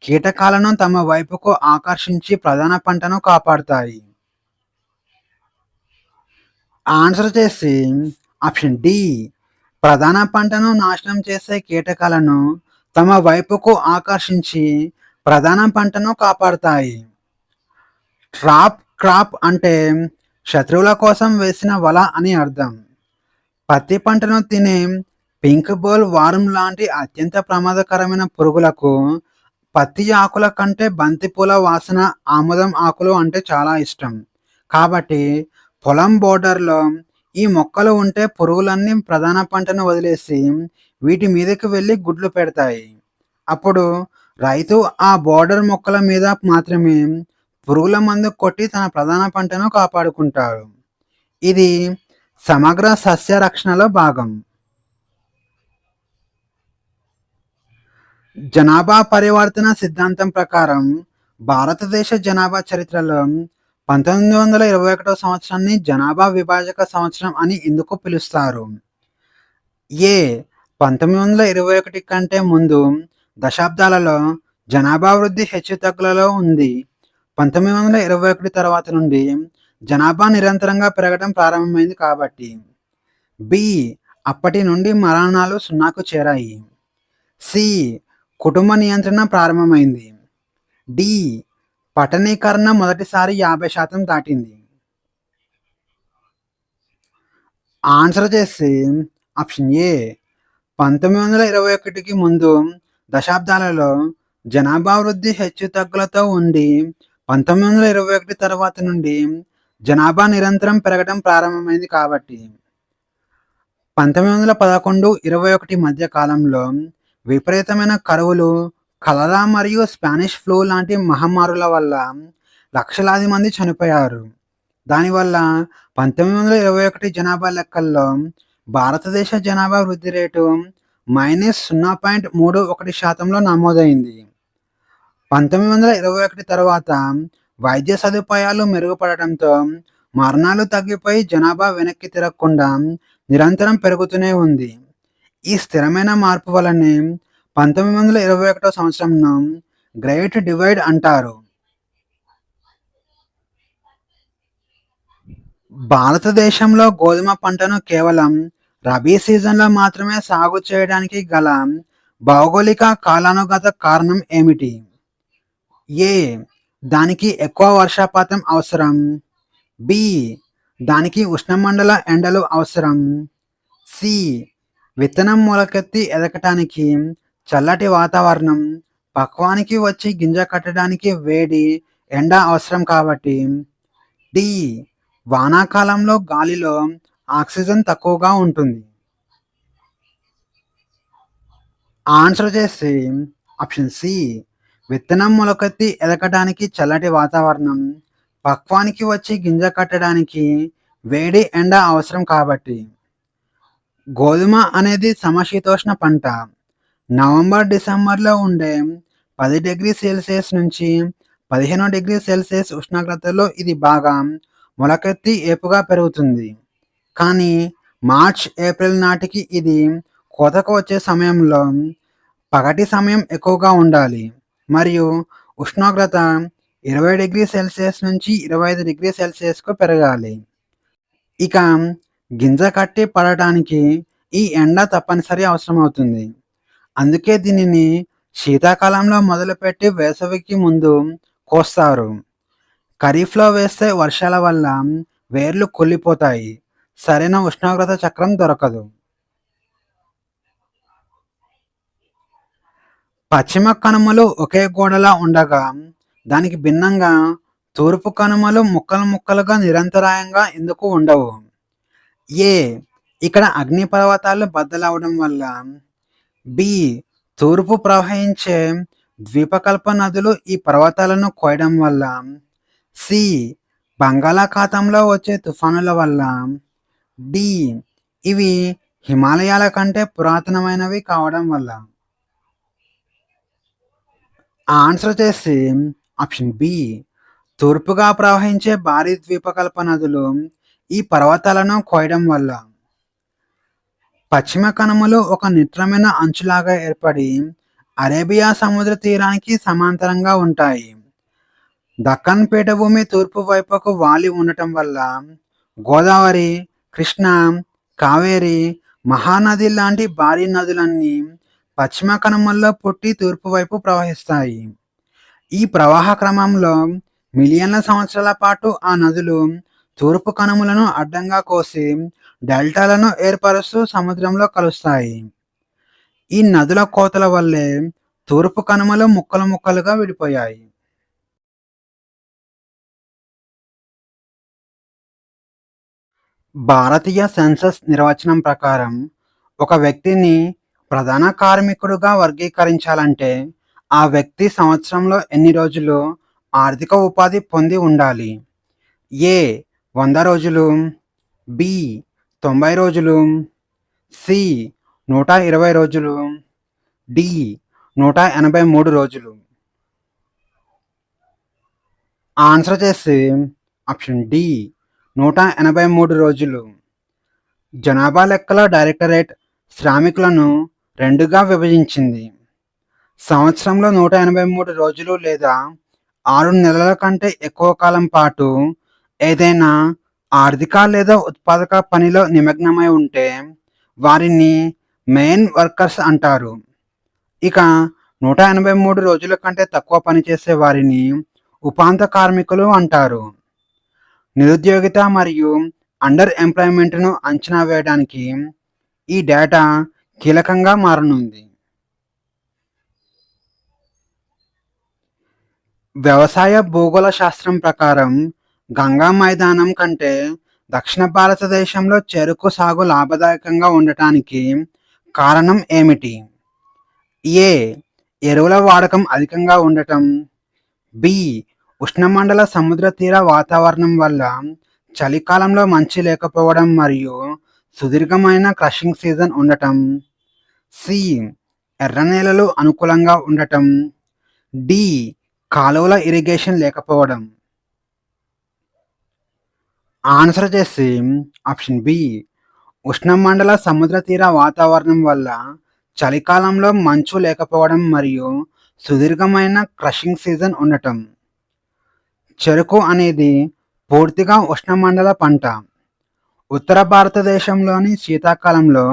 కీటకాలను తమ వైపుకు ఆకర్షించి ప్రధాన పంటను కాపాడుతాయి. ఆన్సర్ చేసి ఆప్షన్ డి. ప్రధాన పంటను నాశనం చేసే కీటకాలను తమ వైపుకు ఆకర్షించి ప్రధాన పంటను కాపాడుతాయి. క్రాప్ అంటే శత్రువుల కోసం వేసిన వల అని అర్థం. పత్తి పంటను తినే పింక్ బోల్ వారం లాంటి అత్యంత ప్రమాదకరమైన పురుగులకు పత్తి ఆకుల కంటే బంతిపూల వాసన ఆముదం ఆకులు అంటే చాలా ఇష్టం. కాబట్టి పొలం బోర్డర్లో ఈ మొక్కలు ఉంటే పురుగులన్నీ ప్రధాన పంటను వదిలేసి వీటి మీదకి వెళ్ళి గుడ్లు పెడతాయి. అప్పుడు రైతు ఆ బోర్డర్ మొక్కల మీద మాత్రమే పురుగుల మందు కొట్టి తన ప్రధాన పంటను కాపాడుకుంటాడు. ఇది సమగ్ర సస్య రక్షణలో భాగం. జనాభా పరివర్తన సిద్ధాంతం ప్రకారం భారతదేశ జనాభా చరిత్రలో 1921 సంవత్సరాన్ని జనాభా విభాజక సంవత్సరం అని ఎందుకు పిలుస్తారు? ఏ. 1921 కంటే ముందు దశాబ్దాలలో జనాభా వృద్ధి హెచ్చుతగ్గులలో ఉంది. 1921 తర్వాత నుండి జనాభా నిరంతరంగా పెరగడం ప్రారంభమైంది కాబట్టి. బి. అప్పటి నుండి మరణాలు సున్నాకు చేరాయి. సి. కుటుంబ నియంత్రణ ప్రారంభమైంది. డి. పట్టణీకరణ మొదటిసారి 50% దాటింది. ఆన్సర్ చేసి ఆప్షన్ ఏ. 1921కి ముందు దశాబ్దాలలో జనాభా వృద్ధి హెచ్చుతగ్గులతో ఉండి 1921 తర్వాత నుండి జనాభా నిరంతరం పెరగడం ప్రారంభమైంది కాబట్టి. 1911-21 మధ్య కాలంలో విపరీతమైన కరువులు, కలరా మరియు స్పానిష్ ఫ్లూ లాంటి మహమ్మారుల వల్ల లక్షలాది మంది చనిపోయారు. దానివల్ల 1921 జనాభా లెక్కల్లో భారతదేశ జనాభా వృద్ధి రేటు -0.31% నమోదైంది. 1921 తర్వాత వైద్య సదుపాయాలు మెరుగుపడటంతో మరణాలు తగ్గిపోయి జనాభా వెనక్కి తిరగకుండా నిరంతరం పెరుగుతూనే ఉంది. ఈ స్థిరమైన మార్పు వలనే 1921 సంవత్సరంను గ్రేట్ డివైడ్ అంటారు. భారతదేశంలో గోధుమ పంటను కేవలం రబీ సీజన్లో మాత్రమే సాగు చేయడానికి గల భౌగోళిక కాలానుగత కారణం ఏమిటి? ఏ. దానికి ఎక్కువ వర్షపాతం అవసరం. బి. దానికి ఉష్ణమండల ఎండలు అవసరం. సి. విత్తనం మొలకెత్తి ఎదగటానికి చల్లటి వాతావరణం, పక్వానికి వచ్చి గింజ కట్టడానికి వేడి ఎండ అవసరం కాబట్టి. డి. వానాకాలంలో గాలిలో ఆక్సిజన్ తక్కువగా ఉంటుంది. ఆన్సర్ చేసి ఆప్షన్ సి. విత్తనం మొలకెత్తి ఎదగటానికి చల్లటి వాతావరణం, పక్వానికి వచ్చి గింజ కట్టడానికి వేడి ఎండ అవసరం కాబట్టి. గోధుమ అనేది సమశీతోష్ణ పంట. నవంబర్-డిసెంబర్లో ఉండే 10°C నుంచి 15°C ఉష్ణోగ్రతలో ఇది బాగా మొలకెత్తి ఏపుగా పెరుగుతుంది. కానీ మార్చ్-ఏప్రిల్ నాటికి ఇది కోతకు వచ్చే సమయంలో పగటి సమయం ఎక్కువగా ఉండాలి మరియు ఉష్ణోగ్రత 20°C నుంచి 25°Cకు పెరగాలి. ఇక గింజ కట్టి పడటానికి ఈ ఎండ తప్పనిసరి అవసరమవుతుంది. అందుకే దీనిని శీతాకాలంలో మొదలుపెట్టి వేసవికి ముందు కోస్తారు. ఖరీఫ్లో వేస్తే వర్షాల వల్ల వేర్లు కుళ్ళిపోతాయి, సరైన ఉష్ణోగ్రత చక్రం దొరకదు. పశ్చిమ కనుమలు ఒకే గోడలా ఉండగా దానికి భిన్నంగా తూర్పు కనుమలు ముక్కలు ముక్కలుగా నిరంతరాయంగా ఎందుకు ఉండవు? ఏ. ఇక్కడ అగ్నిపర్వతాలు బద్దలవడం వల్ల. బి. తూర్పు ప్రవహించే ద్వీపకల్ప నదులు ఈ పర్వతాలను కోయడం వల్ల. సి. బంగాళాఖాతంలో వచ్చే తుఫానుల వల్ల. డి. ఇవి హిమాలయాల కంటే పురాతనమైనవి కావడం వల్ల. ఆన్సర్ వచ్చేసి ఆప్షన్ బి. తూర్పుగా ప్రవహించే భారీ ద్వీపకల్ప నదులు ఈ పర్వతాలను కోయడం వల్ల. పశ్చిమ కనుమలు ఒక నిట్రమైన అంచులాగా ఏర్పడి అరేబియా సముద్ర తీరానికి సమాంతరంగా ఉంటాయి. దక్కన్ పీఠభూమి తూర్పు వైపుకు వాలి ఉండటం వల్ల గోదావరి, కృష్ణ, కావేరి, మహానది లాంటి భారీ నదులన్నీ పశ్చిమ కనుమల్లో పుట్టి తూర్పు వైపు ప్రవహిస్తాయి. ఈ ప్రవాహ క్రమంలో మిలియన్ల సంవత్సరాల పాటు ఆ నదులు తూర్పు కనుమలను అడ్డంగా కోసి డెల్టాలను ఏర్పరుస్తూ సముద్రంలో కలుస్తాయి. ఈ నదుల కోతల వల్లే తూర్పు కనుమలు ముక్కలు ముక్కలుగా విడిపోయాయి. భారతీయ సెన్సస్ నిర్వచనం ప్రకారం ఒక వ్యక్తిని ప్రధాన కార్మికుడుగా వర్గీకరించాలంటే ఆ వ్యక్తి సంవత్సరంలో ఎన్ని రోజులు ఆర్థిక ఉపాధి పొంది ఉండాలి? ఏ 100 రోజులు, బి 90 రోజులు, సి 120 రోజులు, డి 183 రోజులు. ఆన్సర్ వచ్చేసి ఆప్షన్ డి 183 రోజులు. జనాభా లెక్కల డైరెక్టరేట్ శ్రామికులను రెండుగా విభజించింది. సంవత్సరంలో 183 రోజులు లేదా 6 నెలల కంటే ఎక్కువ కాలం పాటు ఏదైనా ఆర్థిక లేదా ఉత్పాదక పనిలో నిమగ్నమై ఉంటే వారిని మెయిన్ వర్కర్స్ అంటారు. ఇక 183 రోజుల కంటే తక్కువ పనిచేసే వారిని ఉపాంత కార్మికులు అంటారు. నిరుద్యోగిత మరియు అండర్ ఎంప్లాయ్మెంట్ను అంచనా వేయడానికి ఈ డేటా కీలకంగా మారనుంది. వ్యవసాయ భూగోళ శాస్త్రం ప్రకారం గంగా మైదానం కంటే దక్షిణ భారతదేశంలో చెరకు సాగు లాభదాయకంగా ఉండటానికి కారణం ఏమిటి? ఏ ఎరువుల వాడకం అధికంగా ఉండటం, బి ఉష్ణమండల సముద్ర తీర వాతావరణం వల్ల చలికాలంలో మంచు లేకపోవడం మరియు సుదీర్ఘమైన క్రషింగ్ సీజన్ ఉండటం, సి ఎర్ర నేలలు అనుకూలంగా ఉండటం, డి కాలువల ఇరిగేషన్ లేకపోవడం. ఆన్సర్ చేసి ఆప్షన్ బి. ఉష్ణమండల సముద్ర తీర వాతావరణం వల్ల చలికాలంలో మంచు లేకపోవడం మరియు సుదీర్ఘమైన క్రషింగ్ సీజన్ ఉండటం. చెరకు అనేది పూర్తిగా ఉష్ణమండల పంట. ఉత్తర భారతదేశంలోని శీతాకాలంలో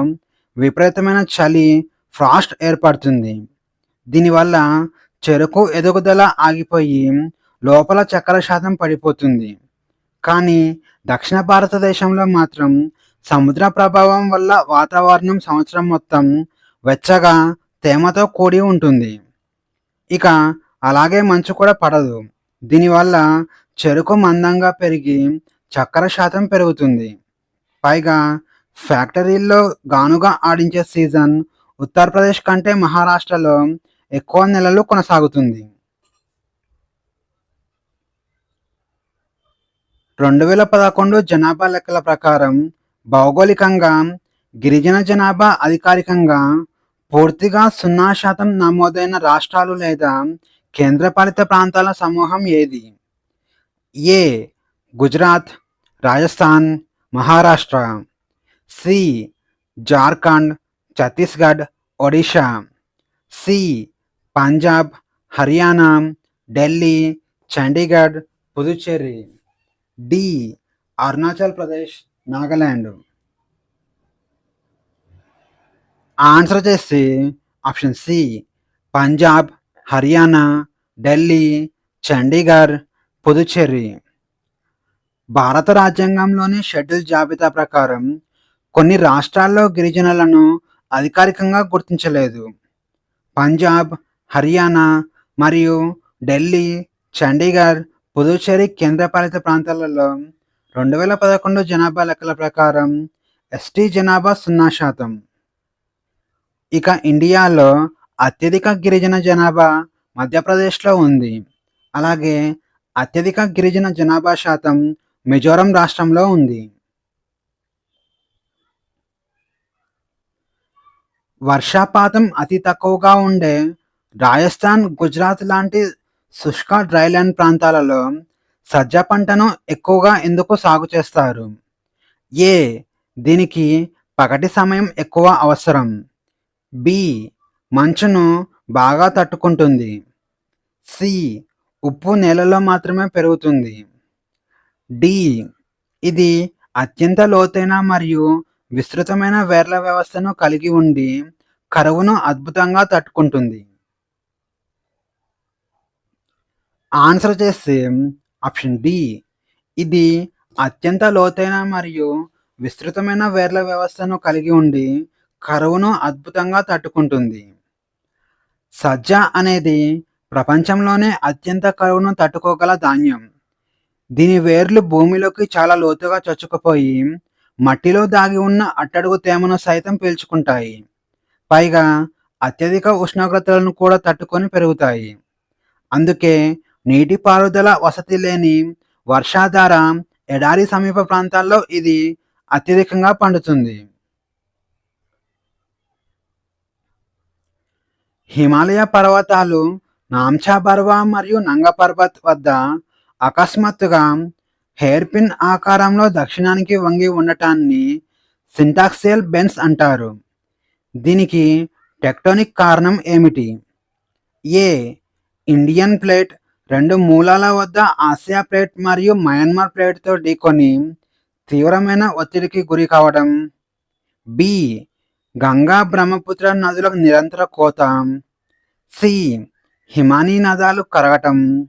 విపరీతమైన చలి ఫ్రాస్ట్ ఏర్పడుతుంది. దీనివల్ల చెరకు ఎదుగుదల ఆగిపోయి లోపల చక్కెర శాతం పడిపోతుంది. కానీ దక్షిణ భారతదేశంలో మాత్రం సముద్ర ప్రభావం వల్ల వాతావరణం సంవత్సరం మొత్తం వెచ్చగా తేమతో కూడి ఉంటుంది. ఇక అలాగే మంచు కూడా పడదు. దీనివల్ల చెరకు మందంగా పెరిగి చక్కెర శాతం పెరుగుతుంది. పైగా ఫ్యాక్టరీల్లో గానుగా ఆడించే సీజన్ ఉత్తరప్రదేశ్ కంటే మహారాష్ట్రలో ఎక్కువ నెలలు కొనసాగుతుంది. 2011 జనాభా లెక్కల ప్రకారం భౌగోళికంగా గిరిజన జనాభా అధికారికంగా పూర్తిగా 0% నమోదైన రాష్ట్రాలు లేదా కేంద్రపాలిత ప్రాంతాల సమూహం ఏది? A Gujarat, Rajasthan, Maharashtra, C Jharkhand, Chhattisgarh, Odisha, C Punjab, Haryana, Delhi, Chandigarh, Puducherry, D Arunachal Pradesh, Nagaland. Answer వచ్చేసి ఆప్షన్ సి పంజాబ్, హర్యానా, ఢిల్లీ, చండీగఢ్, పుదుచ్చేరి. భారత రాజ్యాంగంలోని షెడ్యూల్ జాబితా ప్రకారం కొన్ని రాష్ట్రాల్లో గిరిజనులను అధికారికంగా గుర్తించలేదు. పంజాబ్, హర్యానా మరియు ఢిల్లీ, చండీగఢ్, పుదుచ్చేరి కేంద్రపాలిత ప్రాంతాలలో 2011 జనాభా లెక్కల ప్రకారం ఎస్టీ జనాభా 0%. ఇక ఇండియాలో అత్యధిక గిరిజన జనాభా మధ్యప్రదేశ్లో ఉంది. అలాగే అత్యధిక గిరిజన జనాభా శాతం మిజోరం రాష్ట్రంలో ఉంది. వర్షపాతం అతి తక్కువగా ఉండే రాజస్థాన్, గుజరాత్ లాంటి శుష్క డ్రైల్యాండ్ ప్రాంతాలలో సజ్జ పంటను ఎక్కువగా ఎందుకు సాగు చేస్తారు? ఏ. దీనికి పగటి సమయం ఎక్కువ అవసరం. బి. మంచును బాగా తట్టుకుంటుంది. సి. ఉప్పు నేలలో మాత్రమే పెరుగుతుంది. డి. ఇది అత్యంత లోతైన మరియు విస్తృతమైన వేర్ల వ్యవస్థను కలిగి ఉండి కరువును అద్భుతంగా తట్టుకుంటుంది. ఆన్సర్ వచ్చేసి ఆప్షన్ డి. ఇది అత్యంత లోతైన మరియు విస్తృతమైన వేర్ల వ్యవస్థను కలిగి ఉండి కరువును అద్భుతంగా తట్టుకుంటుంది. సజ్జ అనేది ప్రపంచంలోనే అత్యంత కరువును తట్టుకోగల ధాన్యం. దీని వేర్లు భూమిలోకి చాలా లోతుగా చొచ్చుకుపోయి మట్టిలో దాగి ఉన్న అట్టడుగు తేమను సైతం పీల్చుకుంటాయి. పైగా అత్యధిక ఉష్ణోగ్రతలను కూడా తట్టుకొని పెరుగుతాయి. అందుకే నీటిపారుదల వసతి లేని వర్షాధార ఎడారి సమీప ప్రాంతాల్లో ఇది అత్యధికంగా పండుతుంది. హిమాలయ పర్వతాలు నామ్చా బర్వా మరియు నంగ పర్వత్ వద్ద అకస్మాత్తుగా హెయిర్ పిన్ ఆకారంలో దక్షిణానికి వంగి ఉండటాన్ని సింటాక్సియల్ బెండ్స్ అంటారు. దీనికి టెక్టోనిక్ కారణం ఏమిటి? ఏ. ఇండియన్ ప్లేట్ రెండు మూలాల వద్ద ఆసియా ప్లేట్ మరియు మయన్మార్ ప్లేట్తో ఢీకొని తీవ్రమైన ఒత్తిడికి గురి కావడం. బి. గంగా బ్రహ్మపుత్ర నదుల నిరంతర కోత. సి. హిమానీ నదాలు కరగటం.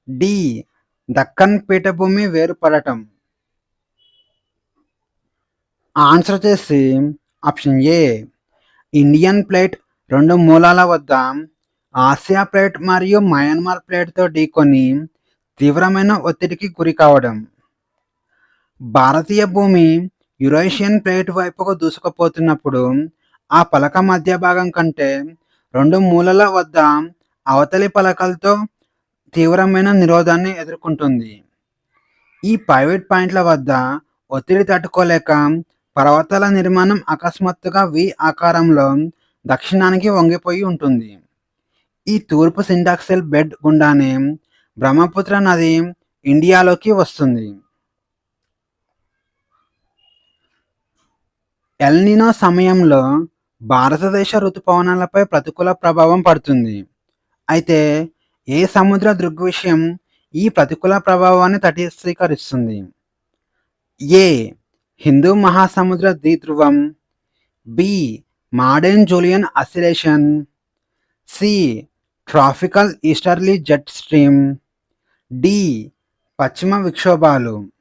డి. దక్కన్ పీఠభూమి వేరుపడటం. ఆన్సర్ వచ్చేసి ఆప్షన్ ఏ. ఇండియన్ ప్లేట్ రెండు మూలాల వద్ద ఆసియా ప్లేట్ మరియు మయన్మార్ ప్లేట్తో ఢీకొని తీవ్రమైన ఒత్తిడికి గురి కావడం. భారతీయ భూమి యురేషియన్ ప్లేట్ వైపుకు దూసుకుపోతున్నప్పుడు ఆ పలక మధ్య భాగం కంటే రెండు మూలల వద్ద అవతలి పలకలతో తీవ్రమైన నిరోధాన్ని ఎదుర్కొంటుంది. ఈ పైవట్ పాయింట్ల వద్ద ఒత్తిడి తట్టుకోలేక పర్వతాల నిర్మాణం అకస్మాత్తుగా వి ఆకారంలో దక్షిణానికి వంగిపోయి ఉంటుంది. ఈ తూర్పు సింటాక్సియల్ బెడ్ గుండానే బ్రహ్మపుత్ర నది ఇండియాలోకి వస్తుంది. ఎల్నినో సమయంలో భారతదేశ ఋతుపవనాలపై ప్రతికూల ప్రభావం పడుతుంది. అయితే ఏ సముద్ర దృగ్విషయం ఈ ప్రతికూల ప్రభావాన్ని తటస్థీకరిస్తుంది? ఏ. హిందూ మహాసముద్ర ద్విధ్రువం. B. Madden Julian oscillation. C. Tropical easterly jet stream. D. పశ్చిమ విక్షోభాలు.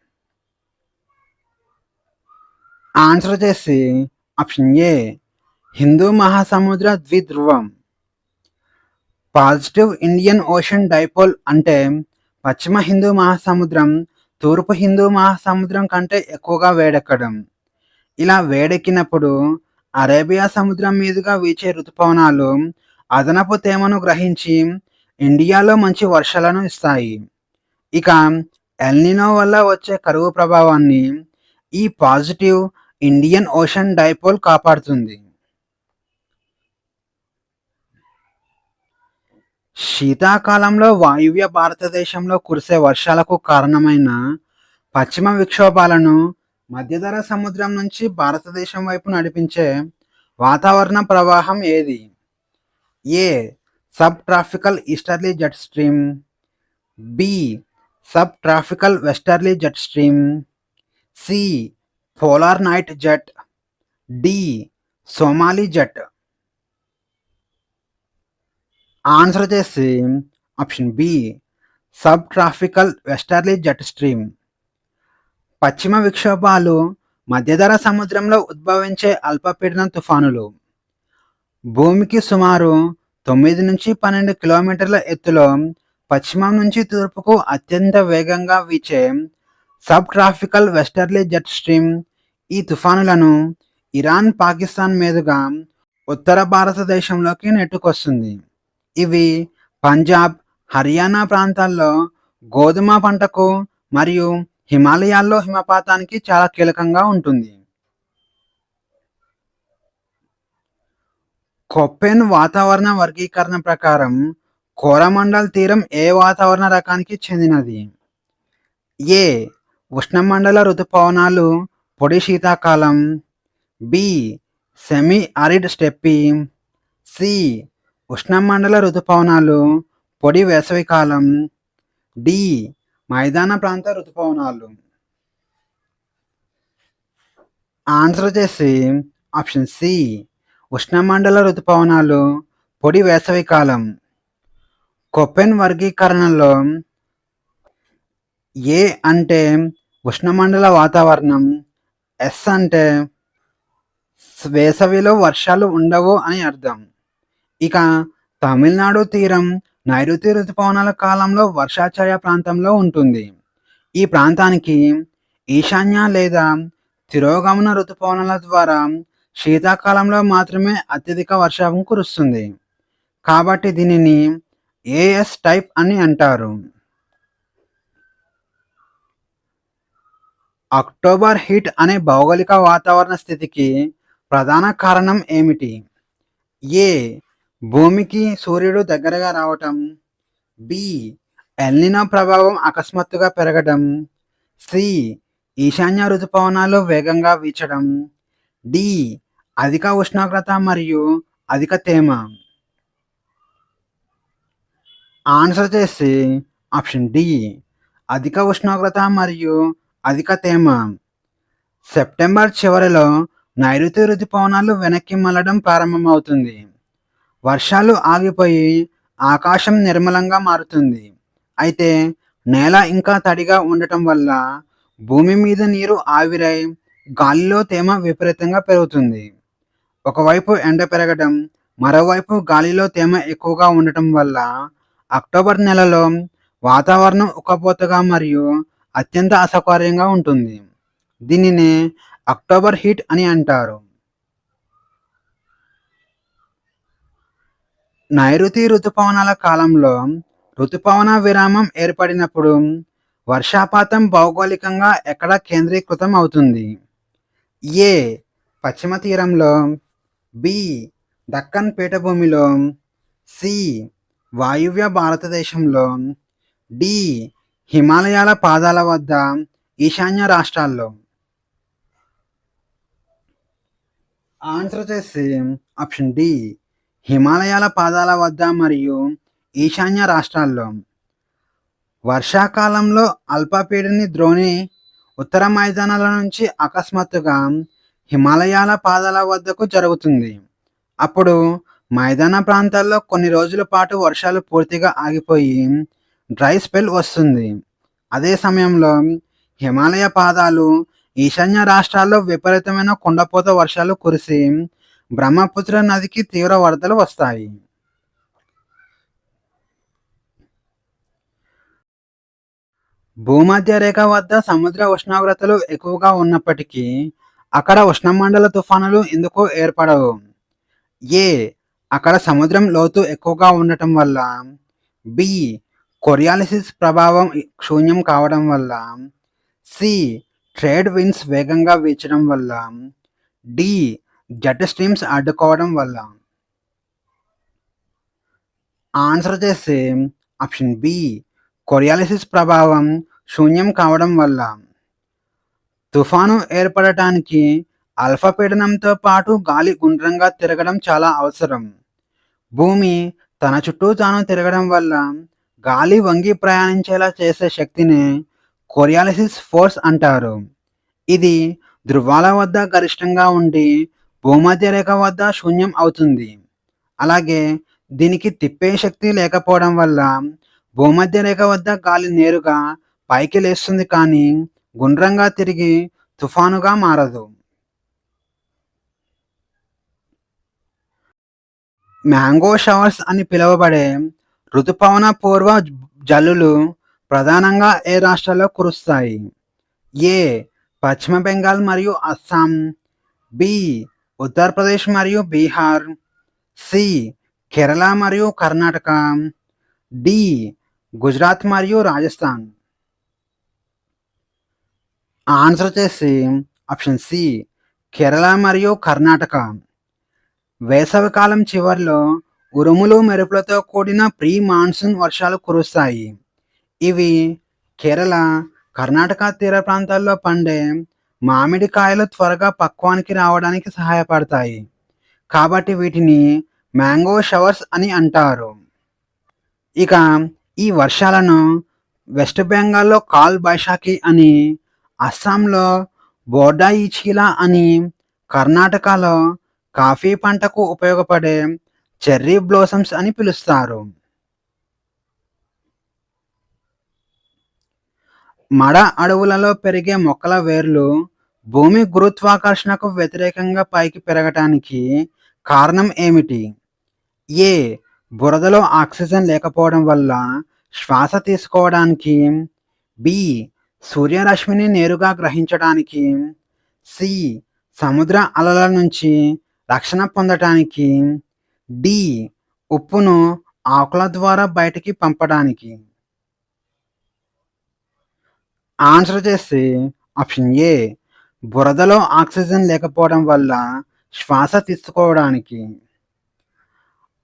ఆన్సర్ వచ్చేసి ఆప్షన్ ఏ. హిందూ మహాసముద్ర ద్విధ్రువం. పాజిటివ్ ఇండియన్ ఓషన్ డైపోల్ అంటే పశ్చిమ హిందూ మహాసముద్రం తూర్పు హిందూ మహాసముద్రం కంటే ఎక్కువగా వేడెక్కడం. ఇలా వేడెక్కినప్పుడు అరేబియా సముద్రం మీదుగా వీచే ఋతుపవనాలు అదనపు తేమను గ్రహించి ఇండియాలో మంచి వర్షాలను ఇస్తాయి. ఇక ఎల్నినో వల్ల వచ్చే కరువు ప్రభావాన్ని ఈ పాజిటివ్ ఇండియన్ ఓషన్ డైపోల్ కాపాడుతుంది. శీతాకాలంలో వాయువ్య భారతదేశంలో కురిసే వర్షాలకు కారణమైన పశ్చిమ విక్షోభాలను మధ్యధర సముద్రం నుంచి భారతదేశం వైపు నడిపించే వాతావరణ ప్రవాహం ఏది? A. Sub tropical easterly jet stream. B. Sub tropical westerly jet stream. C. Polar night jet. D. Somali jet. Answer వచ్చేసి option B. Sub tropical westerly jet stream. పశ్చిమ విక్షోభాలు మధ్యధర సముద్రంలో ఉద్భవించే అల్పపీడన తుఫానులు. భూమికి సుమారు 9 నుంచి 12 కిలోమీటర్ల ఎత్తులో పశ్చిమం నుంచి తూర్పుకు అత్యంత వేగంగా వీచే sub tropical westerly jet stream ఈ తుఫానులను ఇరాన్, పాకిస్తాన్ మీదుగా ఉత్తర భారతదేశంలోకి నెట్టుకొస్తుంది. ఇవి పంజాబ్, హర్యానా ప్రాంతాల్లో గోధుమ పంటకు మరియు హిమాలయాల్లో హిమపాతానికి చాలా కీలకంగా ఉంటుంది. కొప్పెన్ వాతావరణ వర్గీకరణ ప్రకారం కోరమండల్ తీరం ఏ వాతావరణ రకానికి చెందినది? ఏ ఉష్ణమండల ఋతుపవనాలు పొడి శీతాకాలం, బి సెమీ ఆరిడ్ స్టెప్పి, సి ఉష్ణమండల ఋతుపవనాలు పొడి వేసవికాలం, డి మైదాన ప్రాంత ఋతుపవనాలు. ఆన్సర్ వచ్చేసి ఆప్షన్ సి ఉష్ణమండల ఋతుపవనాలు పొడి వేసవికాలం. కొప్పెన్ వర్గీకరణలో ఏ అంటే ఉష్ణమండల వాతావరణం, ఎస్ అంటే వేసవిలో వర్షాలు ఉండవు అని అర్థం. ఇక తమిళనాడు తీరం నైరుతి ఋతుపవనాల కాలంలో వర్షాచాయ ప్రాంతంలో ఉంటుంది. ఈ ప్రాంతానికి ఈశాన్య లేదా తిరోగమన ఋతుపవనాల ద్వారా శీతాకాలంలో మాత్రమే అత్యధిక వర్షం కురుస్తుంది. కాబట్టి దీనిని ఏఎస్ టైప్ అని అంటారు. అక్టోబర్ హీట్ అనే భౌగోళిక వాతావరణ స్థితికి ప్రధాన కారణం ఏమిటి? ఏ భూమికి సూర్యుడు దగ్గరగా రావటం, బి ఎల్నినో ప్రభావం అకస్మాత్తుగా పెరగడం, సి ఈశాన్య ఋతుపవనాలు వేగంగా వీచడం, డి అధిక ఉష్ణోగ్రత మరియు అధిక తేమ. ఆన్సర్ వచ్చేసి ఆప్షన్ డి అధిక ఉష్ణోగ్రత మరియు అధిక తేమ. సెప్టెంబర్ చివరిలో నైరుతి ఋతుపవనాలు వెనక్కి మళ్ళడం ప్రారంభమవుతుంది. వర్షాలు ఆగిపోయి ఆకాశం నిర్మలంగా మారుతుంది. అయితే నేల ఇంకా తడిగా ఉండటం వల్ల భూమి మీద నీరు ఆవిరై గాలిలో తేమ విపరీతంగా పెరుగుతుంది. ఒకవైపు ఎండ పెరగడం, మరోవైపు గాలిలో తేమ ఎక్కువగా ఉండటం వల్ల అక్టోబర్ నెలలో వాతావరణం ఉక్కపోతగా మరియు అత్యంత అసౌకర్యంగా ఉంటుంది. దీనినే అక్టోబర్ హీట్ అని అంటారు. నైరుతి ఋతుపవనాల కాలంలో ఋతుపవన విరామం ఏర్పడినప్పుడు వర్షపాతం భౌగోళికంగా ఎక్కడ కేంద్రీకృతం అవుతుంది? ఏ పశ్చిమ తీరంలో, బి దక్కన్ పీఠభూమిలో, సి వాయువ్య భారతదేశంలో, డి హిమాలయాల పాదాల వద్ద ఈశాన్య రాష్ట్రాల్లో. ఆన్సర్ వచ్చేసి ఆప్షన్ డి హిమాలయాల పాదాల వద్ద మరియు ఈశాన్య రాష్ట్రాల్లో. వర్షాకాలంలో అల్పపీడని ద్రోణి ఉత్తర మైదానాల నుంచి అకస్మాత్తుగా హిమాలయాల పాదాల వద్దకు జరుగుతుంది. అప్పుడు మైదాన ప్రాంతాల్లో కొన్ని రోజుల పాటు వర్షాలు పూర్తిగా ఆగిపోయి డ్రై స్పెల్ వస్తుంది. అదే సమయంలో హిమాలయ పాదాలు ఈశాన్య రాష్ట్రాల్లో విపరీతమైన కుండపోత వర్షాలు కురిసి బ్రహ్మపుత్ర నదికి తీవ్ర వరదలు వస్తాయి. భూమధ్య రేఖ వద్ద సముద్ర ఉష్ణోగ్రతలు ఎక్కువగా ఉన్నప్పటికీ అక్కడ ఉష్ణమండల తుఫానులు ఎందుకు ఏర్పడవు? ఏ అక్కడ సముద్రం లోతు ఎక్కువగా ఉండటం వల్ల, బి కొరియాలిసిస్ ప్రభావం శూన్యం కావడం వల్ల, సి ట్రేడ్ విండ్స్ వేగంగా వీచడం వల్ల, డి జెట్ స్ట్రీమ్స్ అడ్డుకోవడం వల్ల. ఆన్సర్ వచ్చేసి ఆప్షన్ బి కొరియాలిసిస్ ప్రభావం శూన్యం కావడం వల్ల. తుఫాను ఏర్పడటానికి అల్పపీడనంతో పాటు గాలి గుండ్రంగా తిరగడం చాలా అవసరం. భూమి తన చుట్టూ తాను తిరగడం వల్ల గాలి వంగి ప్రయాణించేలా చేసే శక్తిని కొరియాలిసిస్ ఫోర్స్ అంటారు. ఇది ధృవాల వద్ద గరిష్టంగా ఉండి భూమధ్య రేఖ వద్ద శూన్యం అవుతుంది. అలాగే దీనికి తిప్పే శక్తి లేకపోవడం వల్ల భూమధ్య రేఖ వద్ద గాలి నేరుగా పైకి లేస్తుంది కానీ గుండ్రంగా తిరిగి తుఫానుగా మారదు. మ్యాంగో షవర్స్ అని పిలువబడే ఋతుపవన పూర్వ జల్లులు ప్రధానంగా ఏ రాష్ట్రాల్లో కురుస్తాయి? ఏ పశ్చిమ బెంగాల్ మరియు అస్సాం, బి ఉత్తరప్రదేశ్ మరియు బీహార్, సి కేరళ మరియు కర్ణాటక, డి గుజరాత్ మరియు రాజస్థాన్. ఆన్సర్ వచ్చేసి ఆప్షన్ సి కేరళ మరియు కర్ణాటక. వేసవికాలం చివర్లో ఉరుములు మెరుపులతో కూడిన ప్రీ మాన్సూన్ వర్షాలు కురుస్తాయి. ఇవి కేరళ, కర్ణాటక తీర ప్రాంతాల్లో పండే మామిడికాయలు త్వరగా పక్వానికి రావడానికి సహాయపడతాయి. కాబట్టి వీటిని మ్యాంగో షవర్స్ అని అంటారు. ఇక ఈ వర్షాలను వెస్ట్ బెంగాల్లో కాల్ బైశాఖి అని, అస్సాంలో బోర్డాయిచిలా అని, కర్ణాటకలో కాఫీ పంటకు ఉపయోగపడే చెర్రీ బ్లోసమ్స్ అని పిలుస్తారు. మడ అడవులలో పెరిగే మొక్కల వేర్లు భూమి గురుత్వాకర్షణకు వ్యతిరేకంగా పైకి పెరగటానికి కారణం ఏమిటి? ఏ. బురదలో ఆక్సిజన్ లేకపోవడం వల్ల శ్వాస తీసుకోవడానికి. బి. సూర్యరశ్మిని నేరుగా గ్రహించడానికి. సి. సముద్ర అలల నుంచి రక్షణ పొందటానికి. డి. ఉప్పును ఆకుల ద్వారా బయటికి పంపడానికి. ఆన్సర్ చేసి ఆప్షన్ ఏ, బురదలో ఆక్సిజన్ లేకపోవడం వల్ల శ్వాస తీసుకోవడానికి.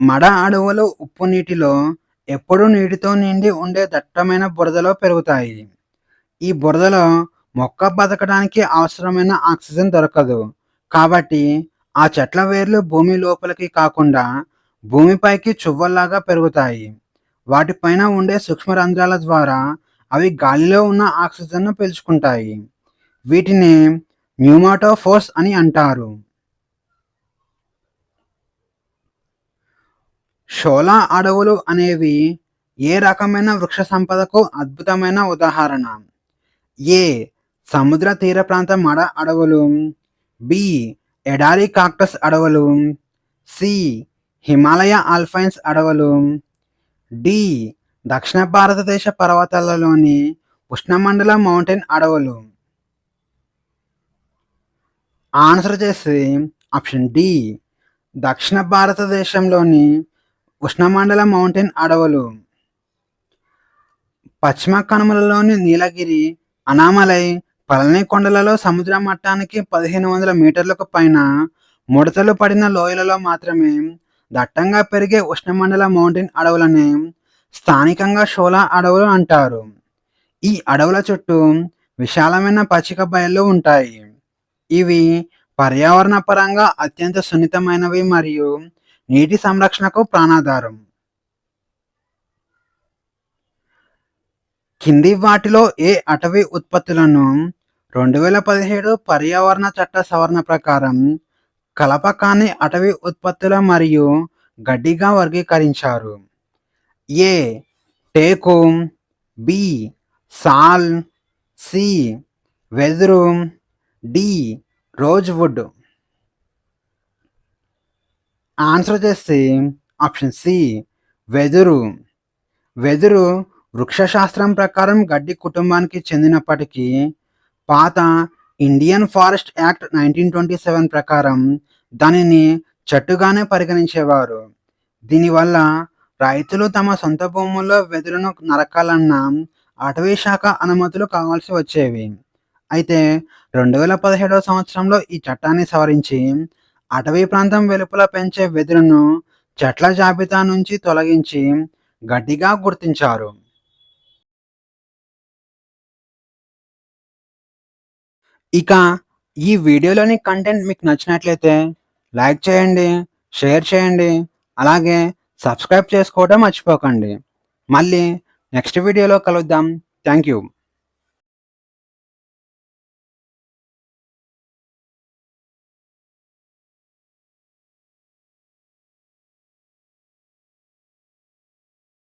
మడ అడవులు ఉప్పు నీటిలో ఎప్పుడూ నీటితో నిండి ఉండే దట్టమైన బురదలో పెరుగుతాయి. ఈ బురదలో మొక్క బతకడానికి అవసరమైన ఆక్సిజన్ దొరకదు. కాబట్టి ఆ చెట్ల వేర్లు భూమి లోపలికి కాకుండా భూమిపైకి చువ్వల్లాగా పెరుగుతాయి. వాటిపైన ఉండే సూక్ష్మ రంధ్రాల ద్వారా అవి గాలిలో ఉన్న ఆక్సిజన్ను పీల్చుకుంటాయి. వీటిని న్యూమాటోఫోర్స్ అని అంటారు. షోలా అడవులు అనేవి ఏ రకమైన వృక్ష సంపదకు అద్భుతమైన ఉదాహరణ? ఏ. సముద్ర తీర ప్రాంత మడ అడవులు. బి. ఎడారి కాక్టస్ అడవులు. సి. హిమాలయ ఆల్పైన్స్ అడవులు. డి. దక్షిణ భారతదేశ పర్వతాలలోని ఉష్ణమండల మౌంటైన్ అడవులు. ఆన్సర్ చేసి ఆప్షన్ డి, దక్షిణ భారతదేశంలోని ఉష్ణమండల మౌంటైన్ అడవులు. పశ్చిమ కనుమలలోని నీలగిరి, అనామలై, పళని కొండలలో సముద్ర మట్టానికి 1500 మీటర్లకు పైన ముడతలు పడిన లోయలలో మాత్రమే దట్టంగా పెరిగే ఉష్ణమండల మౌంటైన్ అడవులనే స్థానికంగా షోలా అడవులు అంటారు. ఈ అడవుల చుట్టూ విశాలమైన పచ్చిక బయళ్ళు ఉంటాయి. ఇవి పర్యావరణ పరంగా అత్యంత సున్నితమైనవి మరియు నీటి సంరక్షణకు ప్రాణాధారం. కింది వాటిలో ఏ అటవీ ఉత్పత్తులను 2017 పర్యావరణ చట్ట సవరణ ప్రకారం కలప కాని అటవీ ఉత్పత్తుల మరియు గడ్డిగా వర్గీకరించారు? ఏ. టేకు. బి. సాల్. సి. వెదురు. డి. రోజ్వుడ్. ఆన్సర్ చేస్తే ఆప్షన్ సి, వెదురు. వెదురు వృక్షశాస్త్రం ప్రకారం గడ్డి కుటుంబానికి చెందినప్పటికీ పాత ఇండియన్ ఫారెస్ట్ యాక్ట్ 1927 ప్రకారం దానిని చెట్టుగానే పరిగణించేవారు. దీనివల్ల రైతులు తమ సొంత భూముల్లో వెదురును నరకాలన్న అటవీ శాఖ అనుమతులు కావాల్సి వచ్చేవి. అయితే 2017 సంవత్సరంలో ఈ చట్టాన్ని సవరించి అటవీ ప్రాంతం వెలుపల పెంచే వెదురును చెట్ల జాబితా నుంచి తొలగించి గడ్డిగా గుర్తించారు. ఇక ఈ వీడియోలోని కంటెంట్ మీకు నచ్చినట్లయితే లైక్ చేయండి, షేర్ చేయండి, అలాగే సబ్స్క్రైబ్ చేసుకోవడం మర్చిపోకండి. మళ్ళీ నెక్స్ట్ వీడియోలో కలుద్దాం. Thank you.